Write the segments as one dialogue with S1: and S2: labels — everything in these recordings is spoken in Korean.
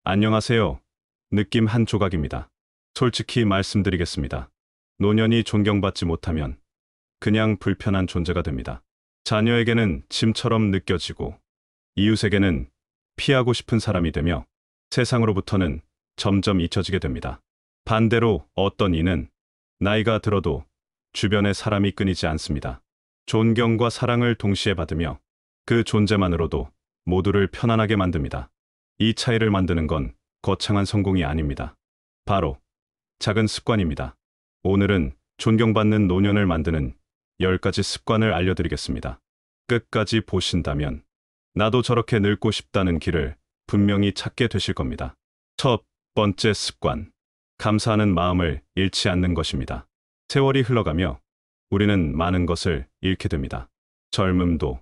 S1: 안녕하세요. 느낌 한 조각입니다. 솔직히 말씀드리겠습니다. 노년이 존경받지 못하면 그냥 불편한 존재가 됩니다. 자녀에게는 짐처럼 느껴지고 이웃에게는 피하고 싶은 사람이 되며 세상으로부터는 점점 잊혀지게 됩니다. 반대로 어떤 이는 나이가 들어도 주변에 사람이 끊이지 않습니다. 존경과 사랑을 동시에 받으며 그 존재만으로도 모두를 편안하게 만듭니다. 이 차이를 만드는 건 거창한 성공이 아닙니다. 바로 작은 습관입니다. 오늘은 존경받는 노년을 만드는 10가지 습관을 알려드리겠습니다. 끝까지 보신다면 나도 저렇게 늙고 싶다는 길을 분명히 찾게 되실 겁니다. 첫 번째 습관, 감사하는 마음을 잃지 않는 것입니다. 세월이 흘러가며 우리는 많은 것을 잃게 됩니다. 젊음도,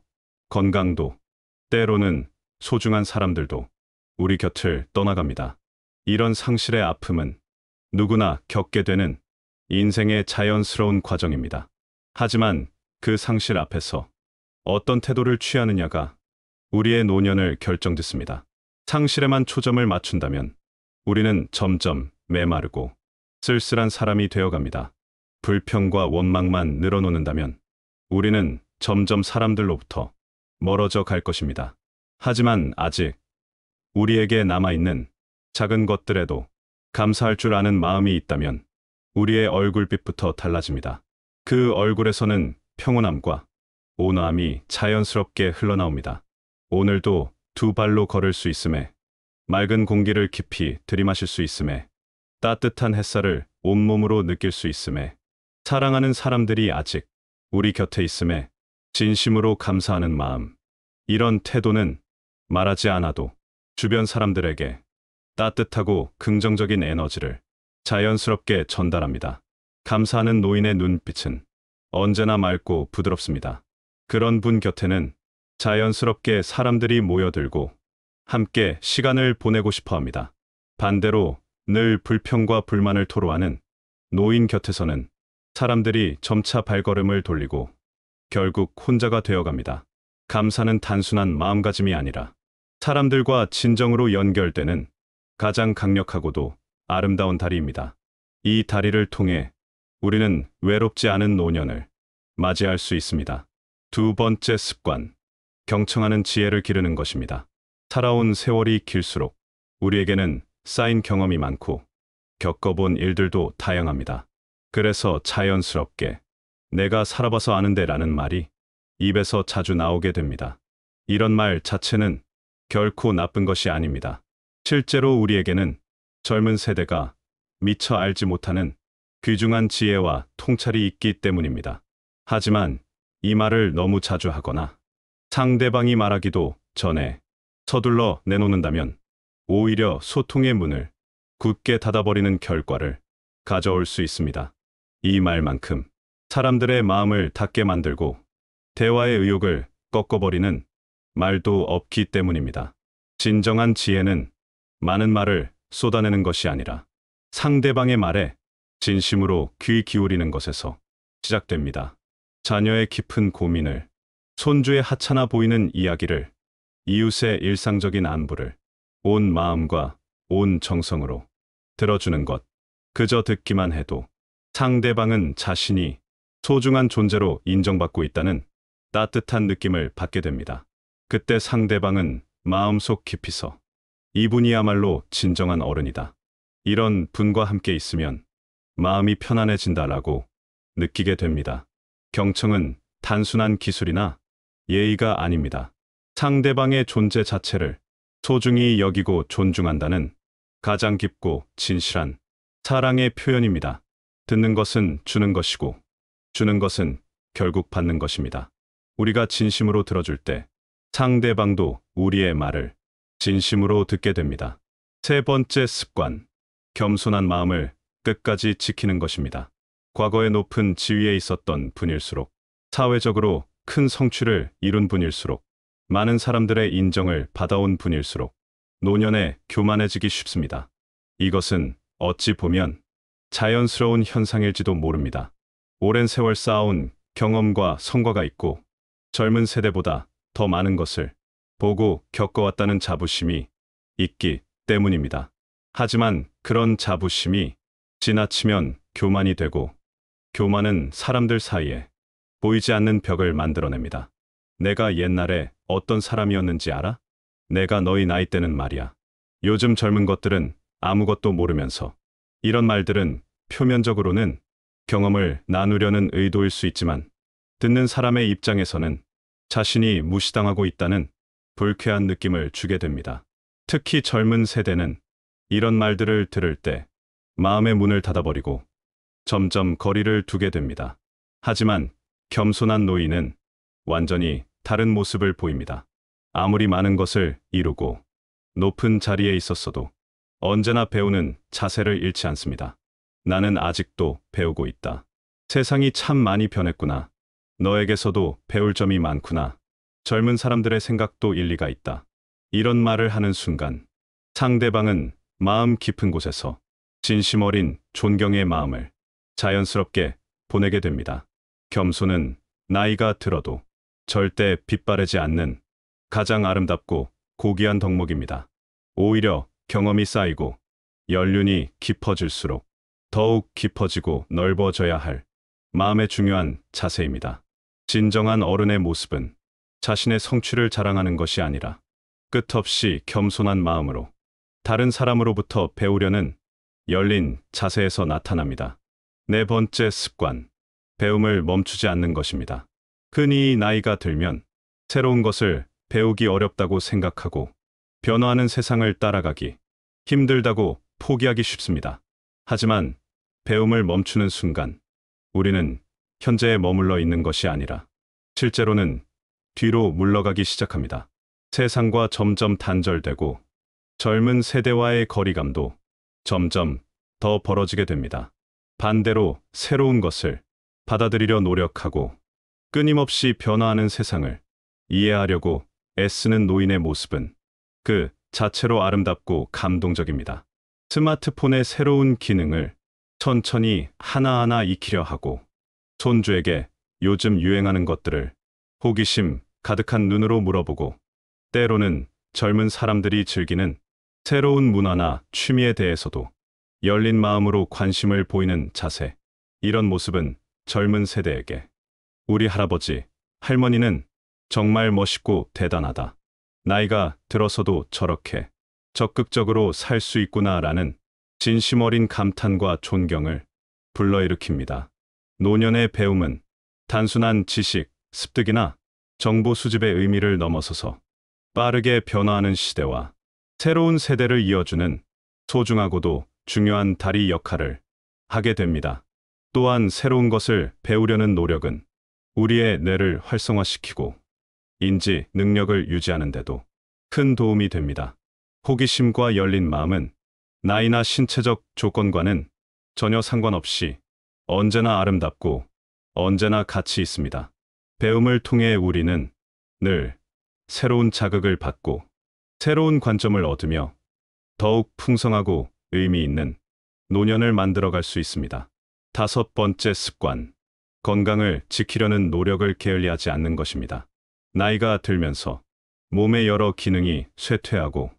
S1: 건강도, 때로는 소중한 사람들도 우리 곁을 떠나갑니다. 이런 상실의 아픔은 누구나 겪게 되는 인생의 자연스러운 과정입니다. 하지만 그 상실 앞에서 어떤 태도를 취하느냐가 우리의 노년을 결정짓습니다. 상실에만 초점을 맞춘다면 우리는 점점 메마르고 쓸쓸한 사람이 되어갑니다. 불평과 원망만 늘어놓는다면 우리는 점점 사람들로부터 멀어져 갈 것입니다. 하지만 아직 우리에게 남아있는 작은 것들에도 감사할 줄 아는 마음이 있다면 우리의 얼굴빛부터 달라집니다. 그 얼굴에서는 평온함과 온화함이 자연스럽게 흘러나옵니다. 오늘도 두 발로 걸을 수 있음에, 맑은 공기를 깊이 들이마실 수 있음에, 따뜻한 햇살을 온몸으로 느낄 수 있음에, 사랑하는 사람들이 아직 우리 곁에 있음에 진심으로 감사하는 마음. 이런 태도는 말하지 않아도 주변 사람들에게 따뜻하고 긍정적인 에너지를 자연스럽게 전달합니다. 감사하는 노인의 눈빛은 언제나 맑고 부드럽습니다. 그런 분 곁에는 자연스럽게 사람들이 모여들고 함께 시간을 보내고 싶어 합니다. 반대로 늘 불평과 불만을 토로하는 노인 곁에서는 사람들이 점차 발걸음을 돌리고 결국 혼자가 되어갑니다. 감사는 단순한 마음가짐이 아니라 사람들과 진정으로 연결되는 가장 강력하고도 아름다운 다리입니다. 이 다리를 통해 우리는 외롭지 않은 노년을 맞이할 수 있습니다. 두 번째 습관, 경청하는 지혜를 기르는 것입니다. 살아온 세월이 길수록 우리에게는 쌓인 경험이 많고 겪어본 일들도 다양합니다. 그래서 자연스럽게 내가 살아봐서 아는데 라는 말이 입에서 자주 나오게 됩니다. 이런 말 자체는 결코 나쁜 것이 아닙니다. 실제로 우리에게는 젊은 세대가 미처 알지 못하는 귀중한 지혜와 통찰이 있기 때문입니다. 하지만 이 말을 너무 자주 하거나 상대방이 말하기도 전에 서둘러 내놓는다면 오히려 소통의 문을 굳게 닫아버리는 결과를 가져올 수 있습니다. 이 말만큼 사람들의 마음을 닫게 만들고 대화의 의욕을 꺾어버리는 말도 없기 때문입니다. 진정한 지혜는 많은 말을 쏟아내는 것이 아니라 상대방의 말에 진심으로 귀 기울이는 것에서 시작됩니다. 자녀의 깊은 고민을, 손주의 하찮아 보이는 이야기를, 이웃의 일상적인 안부를 온 마음과 온 정성으로 들어주는 것. 그저 듣기만 해도 상대방은 자신이 소중한 존재로 인정받고 있다는 따뜻한 느낌을 받게 됩니다. 그때 상대방은 마음속 깊이서 이분이야말로 진정한 어른이다. 이런 분과 함께 있으면 마음이 편안해진다라고 느끼게 됩니다. 경청은 단순한 기술이나 예의가 아닙니다. 상대방의 존재 자체를 소중히 여기고 존중한다는 가장 깊고 진실한 사랑의 표현입니다. 듣는 것은 주는 것이고 주는 것은 결국 받는 것입니다. 우리가 진심으로 들어줄 때 상대방도 우리의 말을 진심으로 듣게 됩니다. 세 번째 습관, 겸손한 마음을 끝까지 지키는 것입니다. 과거에 높은 지위에 있었던 분일수록, 사회적으로 큰 성취를 이룬 분일수록, 많은 사람들의 인정을 받아온 분일수록 노년에 교만해지기 쉽습니다. 이것은 어찌 보면 자연스러운 현상일지도 모릅니다. 오랜 세월 쌓아온 경험과 성과가 있고 젊은 세대보다 더 많은 것을 보고 겪어왔다는 자부심이 있기 때문입니다. 하지만 그런 자부심이 지나치면 교만이 되고, 교만은 사람들 사이에 보이지 않는 벽을 만들어냅니다. 내가 옛날에 어떤 사람이었는지 알아? 내가 너희 나이 때는 말이야. 요즘 젊은 것들은 아무것도 모르면서, 이런 말들은 표면적으로는 경험을 나누려는 의도일 수 있지만, 듣는 사람의 입장에서는 자신이 무시당하고 있다는 불쾌한 느낌을 주게 됩니다. 특히 젊은 세대는 이런 말들을 들을 때 마음의 문을 닫아버리고 점점 거리를 두게 됩니다. 하지만 겸손한 노인은 완전히 다른 모습을 보입니다. 아무리 많은 것을 이루고 높은 자리에 있었어도 언제나 배우는 자세를 잃지 않습니다. 나는 아직도 배우고 있다. 세상이 참 많이 변했구나. 너에게서도 배울 점이 많구나. 젊은 사람들의 생각도 일리가 있다. 이런 말을 하는 순간 상대방은 마음 깊은 곳에서 진심 어린 존경의 마음을 자연스럽게 보내게 됩니다. 겸손은 나이가 들어도 절대 빗바르지 않는 가장 아름답고 고귀한 덕목입니다. 오히려 경험이 쌓이고 연륜이 깊어질수록 더욱 깊어지고 넓어져야 할 마음의 중요한 자세입니다. 진정한 어른의 모습은 자신의 성취를 자랑하는 것이 아니라 끝없이 겸손한 마음으로 다른 사람으로부터 배우려는 열린 자세에서 나타납니다. 네 번째 습관, 배움을 멈추지 않는 것입니다. 흔히 나이가 들면 새로운 것을 배우기 어렵다고 생각하고 변화하는 세상을 따라가기 힘들다고 포기하기 쉽습니다. 하지만 배움을 멈추는 순간 우리는 현재에 머물러 있는 것이 아니라 실제로는 뒤로 물러가기 시작합니다. 세상과 점점 단절되고 젊은 세대와의 거리감도 점점 더 벌어지게 됩니다. 반대로 새로운 것을 받아들이려 노력하고 끊임없이 변화하는 세상을 이해하려고 애쓰는 노인의 모습은 그 자체로 아름답고 감동적입니다. 스마트폰의 새로운 기능을 천천히 하나하나 익히려 하고 손주에게 요즘 유행하는 것들을 호기심 가득한 눈으로 물어보고 때로는 젊은 사람들이 즐기는 새로운 문화나 취미에 대해서도 열린 마음으로 관심을 보이는 자세. 이런 모습은 젊은 세대에게 우리 할아버지, 할머니는 정말 멋있고 대단하다. 나이가 들어서도 저렇게 적극적으로 살 수 있구나라는 진심 어린 감탄과 존경을 불러일으킵니다. 노년의 배움은 단순한 지식, 습득이나 정보 수집의 의미를 넘어서서 빠르게 변화하는 시대와 새로운 세대를 이어주는 소중하고도 중요한 다리 역할을 하게 됩니다. 또한 새로운 것을 배우려는 노력은 우리의 뇌를 활성화시키고 인지 능력을 유지하는 데도 큰 도움이 됩니다. 호기심과 열린 마음은 나이나 신체적 조건과는 전혀 상관없이 언제나 아름답고 언제나 가치 있습니다. 배움을 통해 우리는 늘 새로운 자극을 받고 새로운 관점을 얻으며 더욱 풍성하고 의미 있는 노년을 만들어갈 수 있습니다. 다섯 번째 습관, 건강을 지키려는 노력을 게을리하지 않는 것입니다. 나이가 들면서 몸의 여러 기능이 쇠퇴하고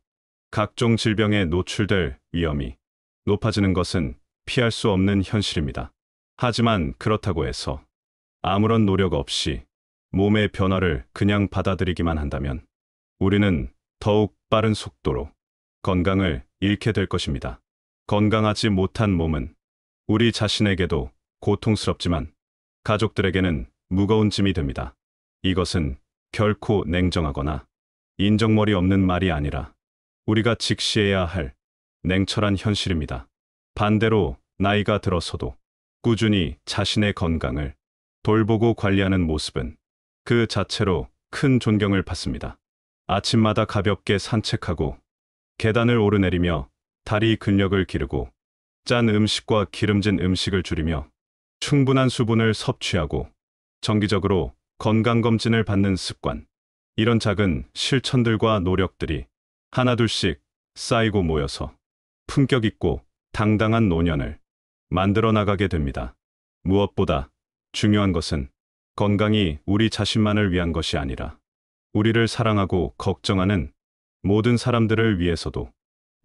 S1: 각종 질병에 노출될 위험이 높아지는 것은 피할 수 없는 현실입니다. 하지만 그렇다고 해서 아무런 노력 없이 몸의 변화를 그냥 받아들이기만 한다면 우리는 더욱 빠른 속도로 건강을 잃게 될 것입니다. 건강하지 못한 몸은 우리 자신에게도 고통스럽지만 가족들에게는 무거운 짐이 됩니다. 이것은 결코 냉정하거나 인정머리 없는 말이 아니라 우리가 직시해야 할 냉철한 현실입니다. 반대로 나이가 들어서도 꾸준히 자신의 건강을 돌보고 관리하는 모습은 그 자체로 큰 존경을 받습니다. 아침마다 가볍게 산책하고 계단을 오르내리며 다리 근력을 기르고 짠 음식과 기름진 음식을 줄이며 충분한 수분을 섭취하고 정기적으로 건강검진을 받는 습관. 이런 작은 실천들과 노력들이 하나둘씩 쌓이고 모여서 품격 있고 당당한 노년을 만들어 나가게 됩니다. 무엇보다 중요한 것은 건강이 우리 자신만을 위한 것이 아니라 우리를 사랑하고 걱정하는 모든 사람들을 위해서도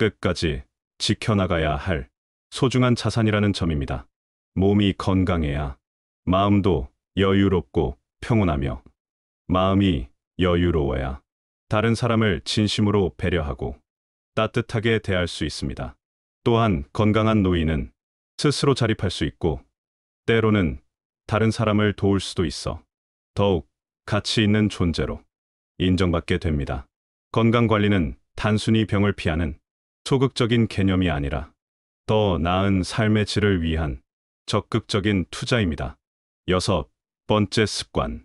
S1: 끝까지 지켜나가야 할 소중한 자산이라는 점입니다. 몸이 건강해야 마음도 여유롭고 평온하며, 마음이 여유로워야 다른 사람을 진심으로 배려하고 따뜻하게 대할 수 있습니다. 또한 건강한 노인은 스스로 자립할 수 있고, 때로는 다른 사람을 도울 수도 있어 더욱 가치 있는 존재로 인정받게 됩니다. 건강관리는 단순히 병을 피하는 소극적인 개념이 아니라 더 나은 삶의 질을 위한 적극적인 투자입니다. 6번째 습관.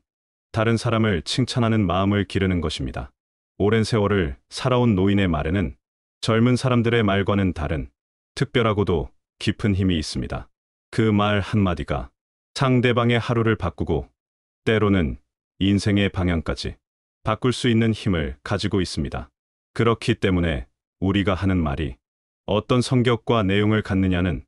S1: 다른 사람을 칭찬하는 마음을 기르는 것입니다. 오랜 세월을 살아온 노인의 말에는 젊은 사람들의 말과는 다른 특별하고도 깊은 힘이 있습니다. 그 말 한마디가 상대방의 하루를 바꾸고, 때로는 인생의 방향까지 바꿀 수 있는 힘을 가지고 있습니다. 그렇기 때문에 우리가 하는 말이 어떤 성격과 내용을 갖느냐는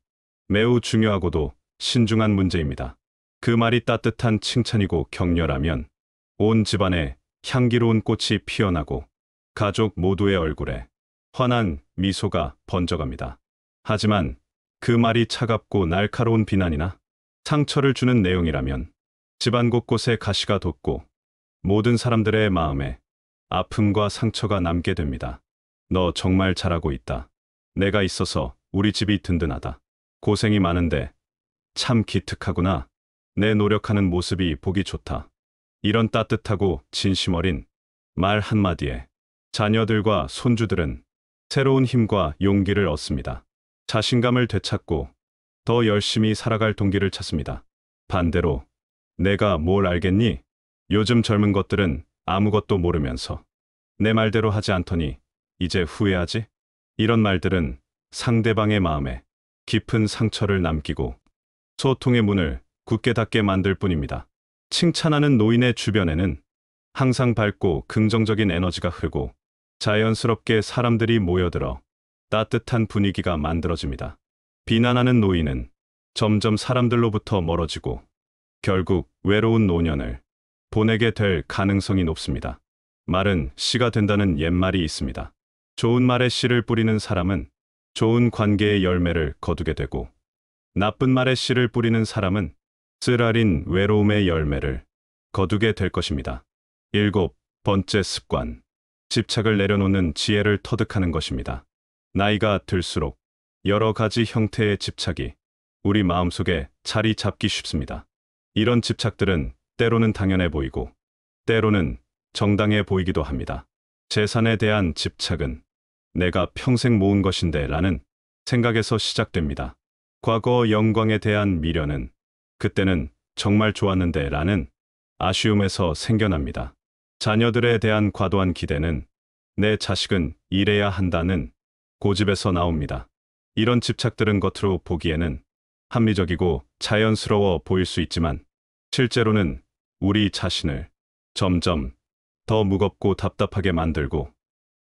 S1: 매우 중요하고도 신중한 문제입니다. 그 말이 따뜻한 칭찬이고 격려라면 온 집안에 향기로운 꽃이 피어나고 가족 모두의 얼굴에 환한 미소가 번져갑니다. 하지만 그 말이 차갑고 날카로운 비난이나 상처를 주는 내용이라면 집안 곳곳에 가시가 돋고 모든 사람들의 마음에 아픔과 상처가 남게 됩니다. 너 정말 잘하고 있다. 내가 있어서 우리 집이 든든하다. 고생이 많은데 참 기특하구나. 내 노력하는 모습이 보기 좋다. 이런 따뜻하고 진심 어린 말 한마디에 자녀들과 손주들은 새로운 힘과 용기를 얻습니다. 자신감을 되찾고 더 열심히 살아갈 동기를 찾습니다. 반대로 내가 뭘 알겠니? 요즘 젊은 것들은 아무것도 모르면서 내 말대로 하지 않더니 이제 후회하지? 이런 말들은 상대방의 마음에 깊은 상처를 남기고 소통의 문을 굳게 닫게 만들 뿐입니다. 칭찬하는 노인의 주변에는 항상 밝고 긍정적인 에너지가 흐르고 자연스럽게 사람들이 모여들어 따뜻한 분위기가 만들어집니다. 비난하는 노인은 점점 사람들로부터 멀어지고 결국 외로운 노년을 보내게 될 가능성이 높습니다. 말은 씨가 된다는 옛말이 있습니다. 좋은 말에 씨를 뿌리는 사람은 좋은 관계의 열매를 거두게 되고, 나쁜 말에 씨를 뿌리는 사람은 쓰라린 외로움의 열매를 거두게 될 것입니다. 7번째 습관. 집착을 내려놓는 지혜를 터득하는 것입니다. 나이가 들수록 여러 가지 형태의 집착이 우리 마음속에 자리 잡기 쉽습니다. 이런 집착들은 때로는 당연해 보이고 때로는 정당해 보이기도 합니다. 재산에 대한 집착은 내가 평생 모은 것인데 라는 생각에서 시작됩니다. 과거 영광에 대한 미련은 그때는 정말 좋았는데 라는 아쉬움에서 생겨납니다. 자녀들에 대한 과도한 기대는 내 자식은 이래야 한다는 고집에서 나옵니다. 이런 집착들은 겉으로 보기에는 합리적이고 자연스러워 보일 수 있지만 실제로는 우리 자신을 점점 더 무겁고 답답하게 만들고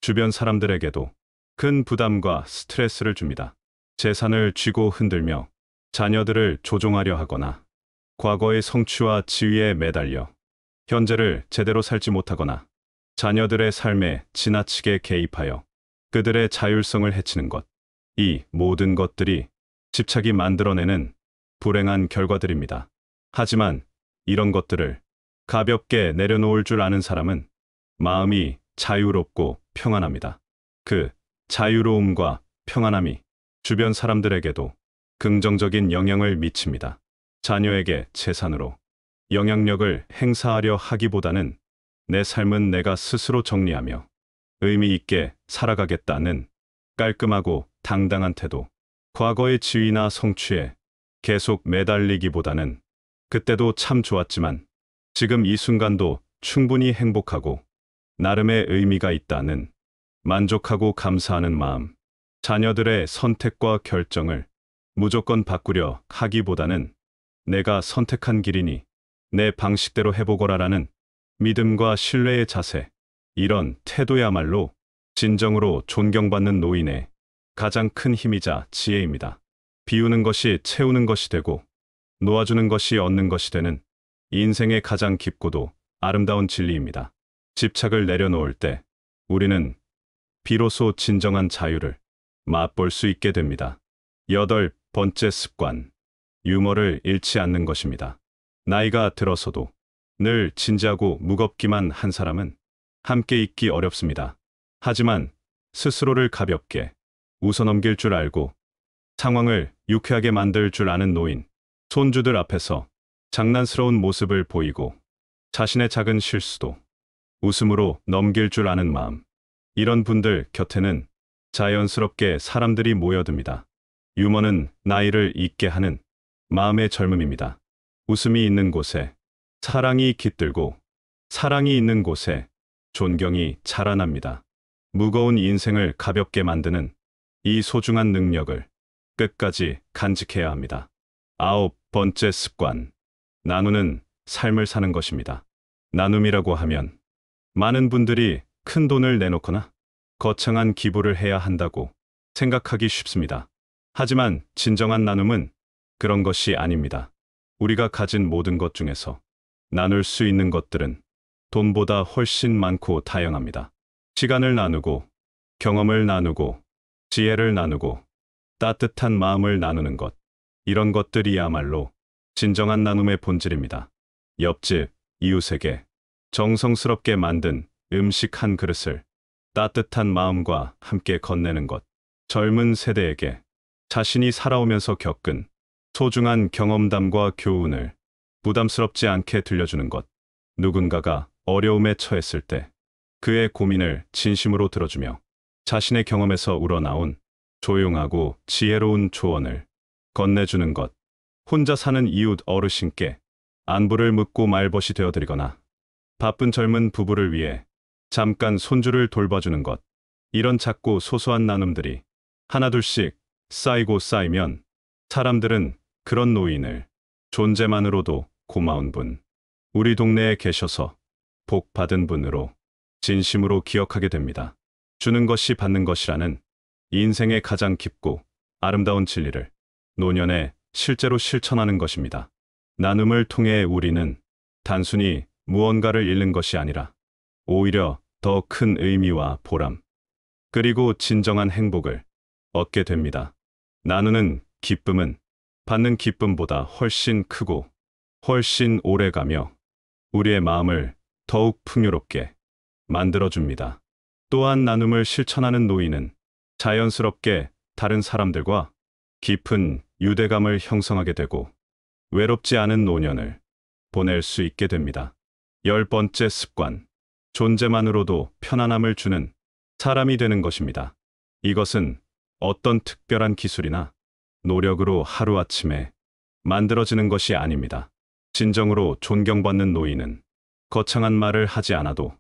S1: 주변 사람들에게도 큰 부담과 스트레스를 줍니다. 재산을 쥐고 흔들며 자녀들을 조종하려 하거나 과거의 성취와 지위에 매달려 현재를 제대로 살지 못하거나 자녀들의 삶에 지나치게 개입하여 그들의 자율성을 해치는 것. 이 모든 것들이 집착이 만들어내는 불행한 결과들입니다. 하지만 이런 것들을 가볍게 내려놓을 줄 아는 사람은 마음이 자유롭고 평안합니다. 그 자유로움과 평안함이 주변 사람들에게도 긍정적인 영향을 미칩니다. 자녀에게 재산으로 영향력을 행사하려 하기보다는 내 삶은 내가 스스로 정리하며 의미 있게 살아가겠다는 깔끔하고 당당한 태도. 과거의 지위나 성취에 계속 매달리기보다는 그때도 참 좋았지만 지금 이 순간도 충분히 행복하고 나름의 의미가 있다는 만족하고 감사하는 마음. 자녀들의 선택과 결정을 무조건 바꾸려 하기보다는 내가 선택한 길이니 내 방식대로 해보거라라는 믿음과 신뢰의 자세. 이런 태도야말로 진정으로 존경받는 노인의 가장 큰 힘이자 지혜입니다. 비우는 것이 채우는 것이 되고 놓아주는 것이 얻는 것이 되는 인생의 가장 깊고도 아름다운 진리입니다. 집착을 내려놓을 때 우리는 비로소 진정한 자유를 맛볼 수 있게 됩니다. 여덟 번째 습관. 유머를 잃지 않는 것입니다. 나이가 들어서도 늘 진지하고 무겁기만 한 사람은 함께 있기 어렵습니다. 하지만 스스로를 가볍게 웃어넘길 줄 알고 상황을 유쾌하게 만들 줄 아는 노인, 손주들 앞에서 장난스러운 모습을 보이고 자신의 작은 실수도 웃음으로 넘길 줄 아는 마음. 이런 분들 곁에는 자연스럽게 사람들이 모여듭니다. 유머는 나이를 잊게 하는 마음의 젊음입니다. 웃음이 있는 곳에 사랑이 깃들고 사랑이 있는 곳에 존경이 자라납니다. 무거운 인생을 가볍게 만드는 이 소중한 능력을 끝까지 간직해야 합니다. 아홉 번째 습관. 나누는 삶을 사는 것입니다. 나눔이라고 하면 많은 분들이 큰 돈을 내놓거나 거창한 기부를 해야 한다고 생각하기 쉽습니다. 하지만 진정한 나눔은 그런 것이 아닙니다. 우리가 가진 모든 것 중에서 나눌 수 있는 것들은 돈보다 훨씬 많고 다양합니다. 시간을 나누고, 경험을 나누고, 지혜를 나누고, 따뜻한 마음을 나누는 것. 이런 것들이야말로 진정한 나눔의 본질입니다. 옆집, 이웃에게 정성스럽게 만든 음식 한 그릇을 따뜻한 마음과 함께 건네는 것. 젊은 세대에게 자신이 살아오면서 겪은 소중한 경험담과 교훈을 부담스럽지 않게 들려주는 것. 누군가가 어려움에 처했을 때 그의 고민을 진심으로 들어주며 자신의 경험에서 우러나온 조용하고 지혜로운 조언을 건네주는 것. 혼자 사는 이웃 어르신께 안부를 묻고 말벗이 되어드리거나 바쁜 젊은 부부를 위해 잠깐 손주를 돌봐주는 것. 이런 작고 소소한 나눔들이 하나둘씩 쌓이고 쌓이면 사람들은 그런 노인을 존재만으로도 고마운 분, 우리 동네에 계셔서 복 받은 분으로 진심으로 기억하게 됩니다. 주는 것이 받는 것이라는 인생의 가장 깊고 아름다운 진리를 노년에 실제로 실천하는 것입니다. 나눔을 통해 우리는 단순히 무언가를 잃는 것이 아니라 오히려 더 큰 의미와 보람, 그리고 진정한 행복을 얻게 됩니다. 나누는 기쁨은 받는 기쁨보다 훨씬 크고 훨씬 오래가며 우리의 마음을 더욱 풍요롭게 만들어줍니다. 또한 나눔을 실천하는 노인은 자연스럽게 다른 사람들과 깊은 유대감을 형성하게 되고 외롭지 않은 노년을 보낼 수 있게 됩니다. 열 번째 습관. 존재만으로도 편안함을 주는 사람이 되는 것입니다. 이것은 어떤 특별한 기술이나 노력으로 하루아침에 만들어지는 것이 아닙니다. 진정으로 존경받는 노인은 거창한 말을 하지 않아도,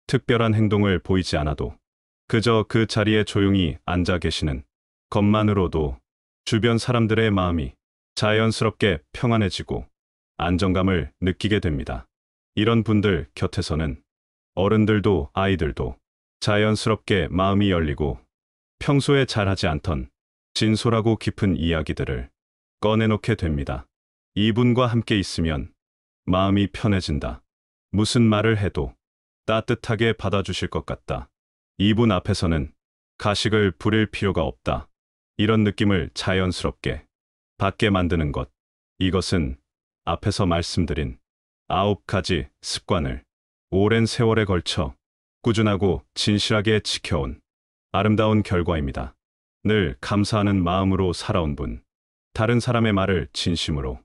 S1: 특별한 행동을 보이지 않아도, 그저 그 자리에 조용히 앉아 계시는 것만으로도 주변 사람들의 마음이 자연스럽게 평안해지고 안정감을 느끼게 됩니다. 이런 분들 곁에서는 어른들도 아이들도 자연스럽게 마음이 열리고 평소에 잘하지 않던 진솔하고 깊은 이야기들을 꺼내놓게 됩니다. 이분과 함께 있으면 마음이 편해진다. 무슨 말을 해도 따뜻하게 받아주실 것 같다. 이분 앞에서는 가식을 부릴 필요가 없다. 이런 느낌을 자연스럽게 받게 만드는 것. 이것은 앞에서 말씀드린 9가지 습관을 오랜 세월에 걸쳐 꾸준하고 진실하게 지켜온 아름다운 결과입니다. 늘 감사하는 마음으로 살아온 분, 다른 사람의 말을 진심으로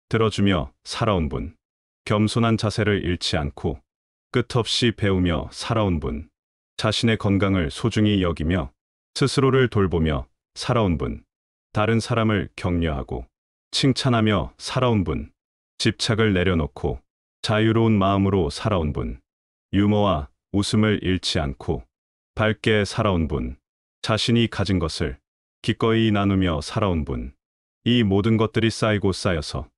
S1: 들어주며 살아온 분, 겸손한 자세를 잃지 않고 끝없이 배우며 살아온 분, 자신의 건강을 소중히 여기며 스스로를 돌보며 살아온 분, 다른 사람을 격려하고 칭찬하며 살아온 분, 집착을 내려놓고 자유로운 마음으로 살아온 분, 유머와 웃음을 잃지 않고 밝게 살아온 분, 자신이 가진 것을 기꺼이 나누며 살아온 분. 이 모든 것들이 쌓이고 쌓여서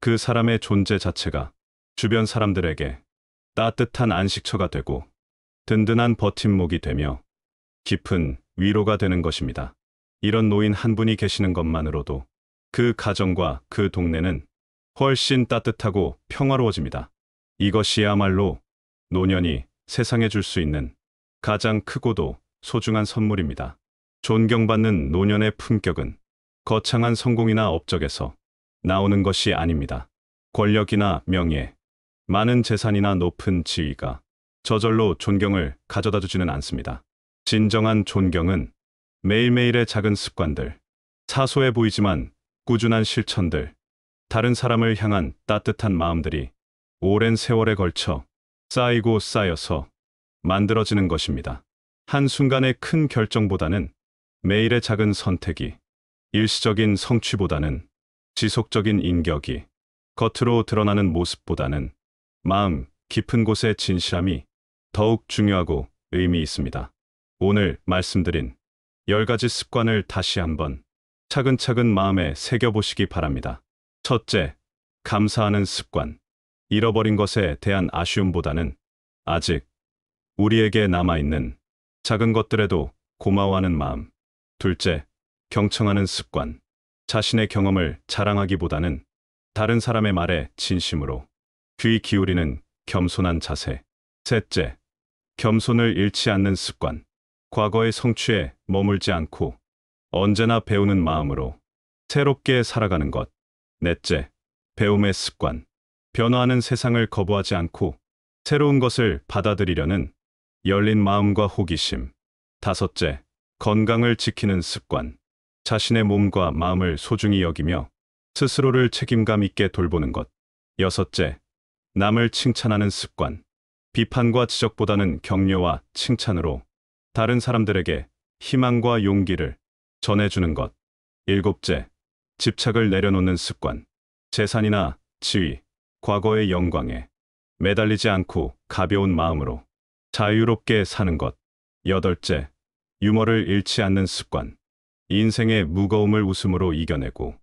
S1: 그 사람의 존재 자체가 주변 사람들에게 따뜻한 안식처가 되고 든든한 버팀목이 되며 깊은 위로가 되는 것입니다. 이런 노인 한 분이 계시는 것만으로도 그 가정과 그 동네는 훨씬 따뜻하고 평화로워집니다. 이것이야말로 노년이 세상에 줄 수 있는 가장 크고도 소중한 선물입니다. 존경받는 노년의 품격은 거창한 성공이나 업적에서 나오는 것이 아닙니다. 권력이나 명예, 많은 재산이나 높은 지위가 저절로 존경을 가져다 주지는 않습니다. 진정한 존경은 매일매일의 작은 습관들, 사소해 보이지만 꾸준한 실천들, 다른 사람을 향한 따뜻한 마음들이 오랜 세월에 걸쳐 쌓이고 쌓여서 만들어지는 것입니다. 한순간의 큰 결정보다는 매일의 작은 선택이, 일시적인 성취보다는 지속적인 인격이, 겉으로 드러나는 모습보다는 마음 깊은 곳의 진실함이 더욱 중요하고 의미 있습니다. 오늘 말씀드린 10가지 습관을 다시 한번 차근차근 마음에 새겨보시기 바랍니다. 첫째, 감사하는 습관. 잃어버린 것에 대한 아쉬움보다는 아직 우리에게 남아있는 작은 것들에도 고마워하는 마음. 둘째, 경청하는 습관. 자신의 경험을 자랑하기보다는 다른 사람의 말에 진심으로 귀 기울이는 겸손한 자세. 셋째, 겸손을 잃지 않는 습관. 과거의 성취에 머물지 않고 언제나 배우는 마음으로 새롭게 살아가는 것. 넷째, 배움의 습관. 변화하는 세상을 거부하지 않고 새로운 것을 받아들이려는 열린 마음과 호기심. 다섯째, 건강을 지키는 습관. 자신의 몸과 마음을 소중히 여기며 스스로를 책임감 있게 돌보는 것. 여섯째, 남을 칭찬하는 습관. 비판과 지적보다는 격려와 칭찬으로 다른 사람들에게 희망과 용기를 전해주는 것. 일곱째, 집착을 내려놓는 습관. 재산이나 지위, 과거의 영광에 매달리지 않고 가벼운 마음으로 자유롭게 사는 것. 여덟째, 유머를 잃지 않는 습관. 인생의 무거움을 웃음으로 이겨내고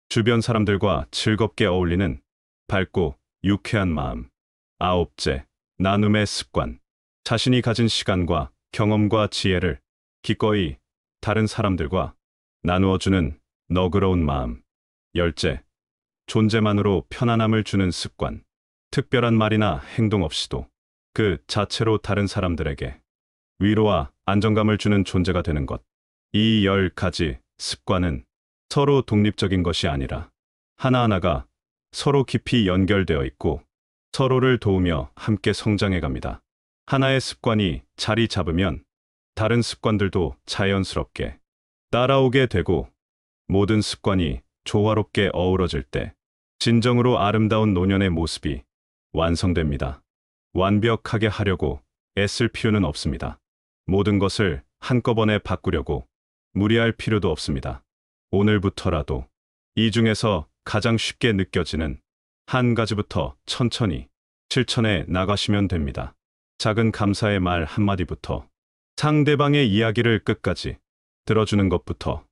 S1: 주변 사람들과 즐겁게 어울리는 밝고 유쾌한 마음. 아홉째, 나눔의 습관. 자신이 가진 시간과 경험과 지혜를 기꺼이 다른 사람들과 나누어주는 너그러운 마음. 열째, 존재만으로 편안함을 주는 습관. 특별한 말이나 행동 없이도 그 자체로 다른 사람들에게 위로와 안정감을 주는 존재가 되는 것. 이 10가지 습관은 서로 독립적인 것이 아니라 하나하나가 서로 깊이 연결되어 있고 서로를 도우며 함께 성장해 갑니다. 하나의 습관이 자리 잡으면 다른 습관들도 자연스럽게 따라오게 되고 모든 습관이 조화롭게 어우러질 때 진정으로 아름다운 노년의 모습이 완성됩니다. 완벽하게 하려고 애쓸 필요는 없습니다. 모든 것을 한꺼번에 바꾸려고 무리할 필요도 없습니다. 오늘부터라도 이 중에서 가장 쉽게 느껴지는 한 가지부터 천천히 실천해 나가시면 됩니다. 작은 감사의 말 한마디부터, 상대방의 이야기를 끝까지 들어주는 것부터,